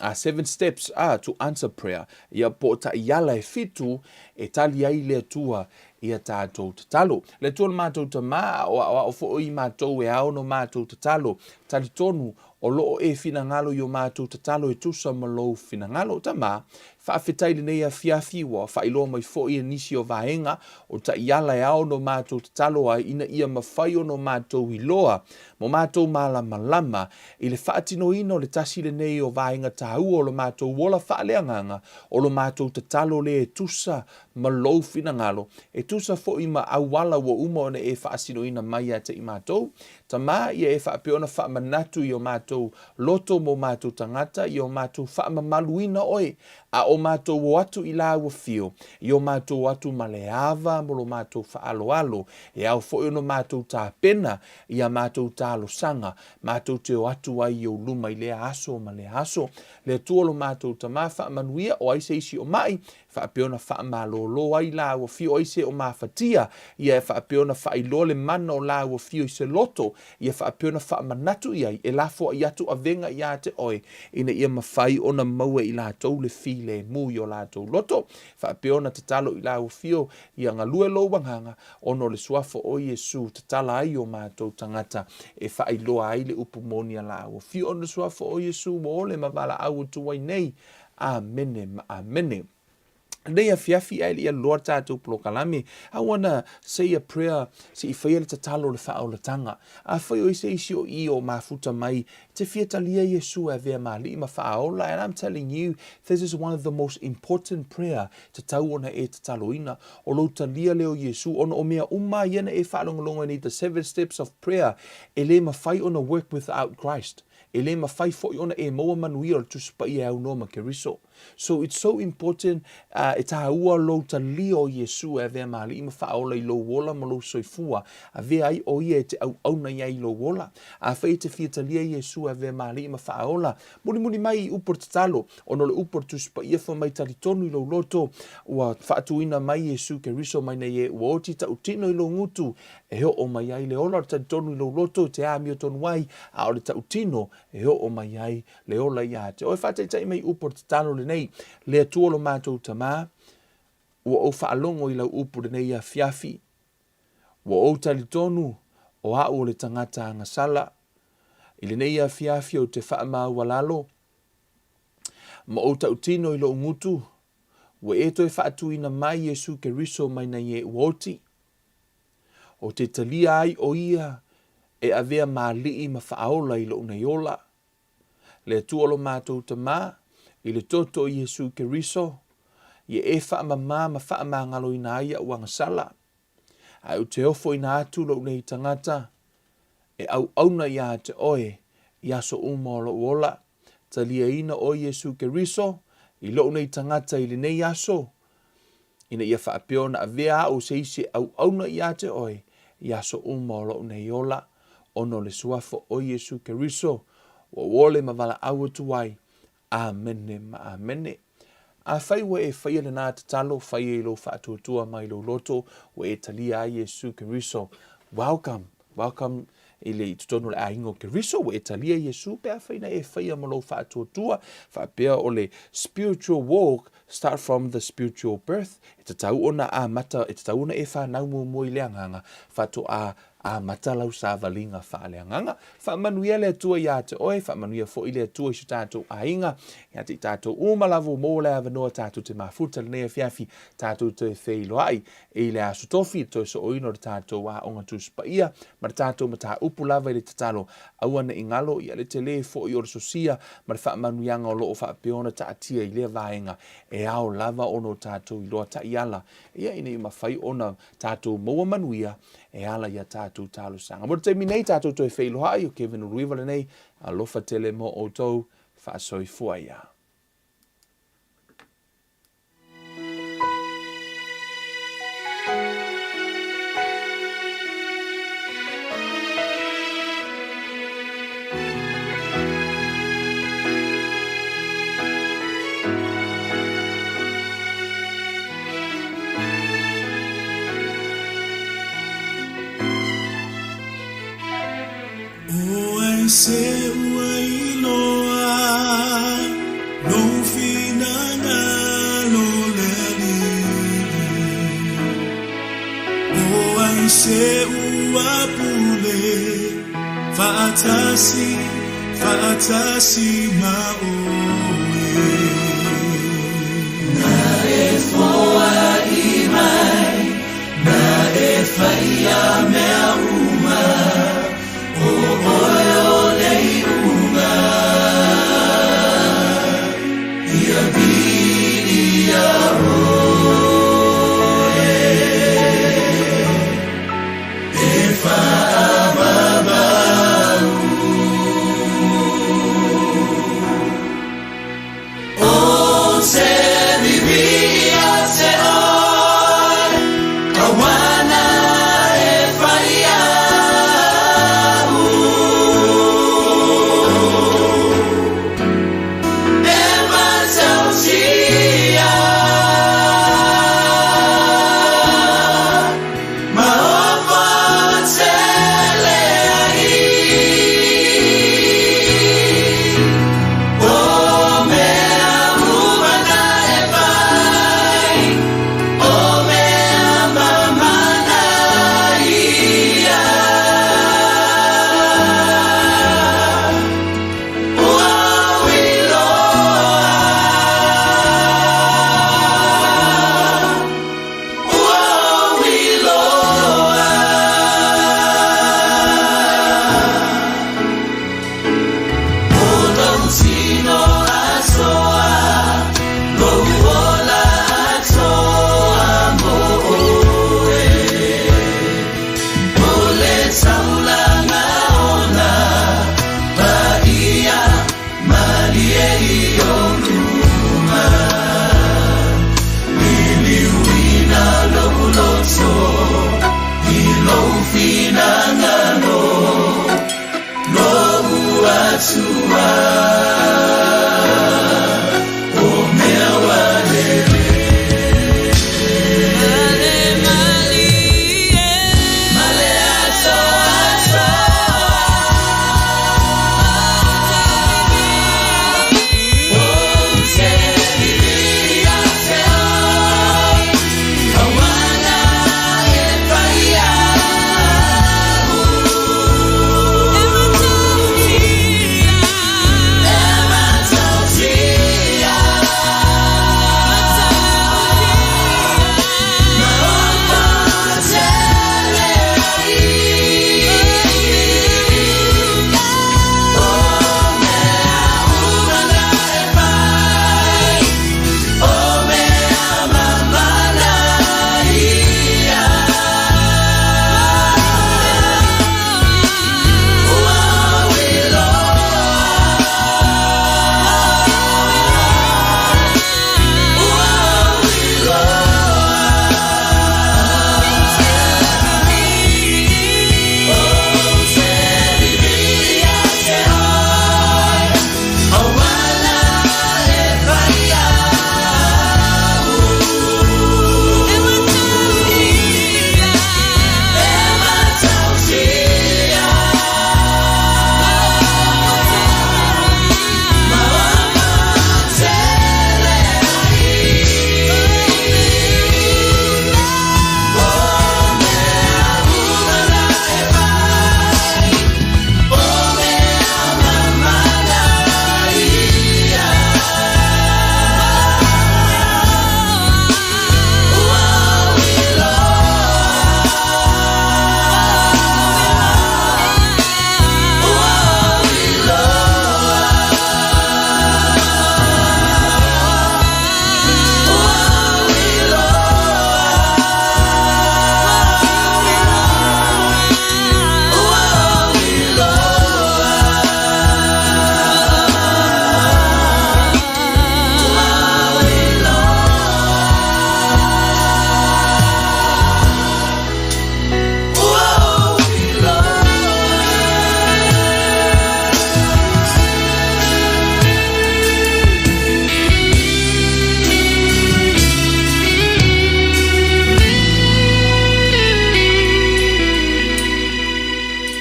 7 steps to answer prayer. Ia po ta iala e fitu e tali ai le atua ia tātou tatalo. Le tonu mātou ta mā o fo I mātou e ao no mātou tatalo. Tali tonu o loo e finangalo yo mātou tatalo e tusa malou finangalo tama, whaafetai le nei a fiafi wa whailoa mai fo i nisi o vaenga o ta iala e ao no mātou tatalo ai ina ia mawhai o no mātou iloa, mo mātou malama i le whaatino ino le tasi le nei o vaenga tāua o lo mātou wola whaaleanganga o lo mātou tatalo le e tusa malou finangalo, e tusa fo ima awala wa uma ona e whaasino ina mai a te i mātou, tama ia e whaapeona whaamanatu i o mātou loto mo mātou tangata, i o mātou whaamamaluina oi, a o mātou o atu i la ua fio, i o mātou atu maleava mo lo mātou whaaloalo, e au fo no mātou tā pena, i a mātou tā losanga, mātou te o atu ai i o luma i lea aso ma lea aso, lea tua lo mātou tama whaamanuia o aise isi o mai, whaapeona whaamalolo ai la ua fio aise o mawhatia, ia e whaapeona whaailoa le mana o la ua fio i se loto, ia whaapeona whaamanatu i ai, e lafo i atu a venga i a te oe, ina ia mawhai ona maua i la tau le file mu i o la tau loto, whaapeona te talo i la ua fio, ia ngalue lo wanganga, ono le suafo o Yesu, te tala ai o mātou tangata, e whaailoa ai le upumoni a la ua fio, ono le suafo o Yesu, mo ole mawala au tuwai nei, amene, amene. Nei a fiafi ai ia Lord tātou plokalame. I want to say a prayer si I whaia le tatalo le whaolatanga. A whai o ise isi o I o mafuta mai, te whiatalia Yesu a vea mali ma whaola. And I'm telling you, this is one of the most important prayer te tau ona e tataloina. O lo talia leo Yesu, ona o mea uma iena e whaalongalonga ni the 7 steps of prayer. E le ma whai ona work without Christ. E le ma whai fo ona e moa manuia o tuspa I au no ma keriso. So it's so important, e taha ua lo ta lio Yesu e vea mali ima whaola I lo wola ma lo soifua, a vea ai o ia e te au auna ia I lo wola, a whai te whiata lia Yesu e vea mali ima whaola, muni mai I upor tatalo, ono le upor tuspa ia wha mai taritonu I lo loto, ua whaatuina mai Yesu ke riso mai nei e ua oti ta utino I lo ngutu, e heo o mai ai le ola taritonu I lo loto, te aami o tonu ai, a o le ta utino, e heo o mai ai le ola ia te. O e whate tai mai upor tatalo le nei, le tuolo mātou tamā, ua o whaalongo I lau upu nei a fiafi, ua o talitonu o au o le tangata angasala, I le nei a fiafi o te whaamau walalo, ma o tautino I lo ngutu, ua e toi whaatuina mai Yesu ke riso mai na ye uoti, o te talia ai o ia, e avea mali I ma whaaola I lo unaiola, le tuolo mātou tamā, I le toto I Yesu ke riso, I e whaamama ma whaamangalo ina aia uangasala. Ai o te ofo ina atu lo nei tangata, e au auna ia te oe, I aso umolo uola, talia ina o Yesu ke riso, I lo nei tangata I le nei aso, ina ia whaapeona a vea o se ise au auna ia te oe, I aso umolo nei ola, ono le suafo o Yesu ke riso, wa wole ma vala awa tuwai, amene ma amene. A whai wa e whaia le nā te talo, whai e lo whaatuatua mai lo loto, wa e talia a Yesu ke riso. Welcome, welcome I le tutono le aingo ke riso, wa e talia Yesu, pia whaina e whaia ma lo whaatuatua, whaapea o le spiritual walk, start from the spiritual birth, e te tau ona a mata, e te tau ona e whanau mo I leanganga, whatu a mata lau sa valinga whaaleanganga. Whaamanuia le atua I a te oe, whaamanuia fo I le atua I su tātou ainga, I te tātou umalavu mō le avanoa tātou te mafuta le nea fiafi, tātou te wheiloai, e le asu tofi, to so oino le tātou a onga tuspa ia, ma le tātou ma tā upu lava I le tatalo, awana I ngalo I le te le fo I ora sosia, ma le whaamanuianga o loo whaapeona ta atia I le vaenga, e ao lava ono tātou I loa ta iala, ia ina I mawhai ona tātou moa manuia, e ala ia tātou tālu sanga. Mo te minei tātou toi wheilohai o Kevin Uruiwale nei, a lofa tele mo o tau whaasoi fuaia. Se ua iloa no finanga lo leli o ai se ua pule fatasi Fatasima oe Na e foa I mai Na e whaia mea uma O oe o lei unga Ia bi ia o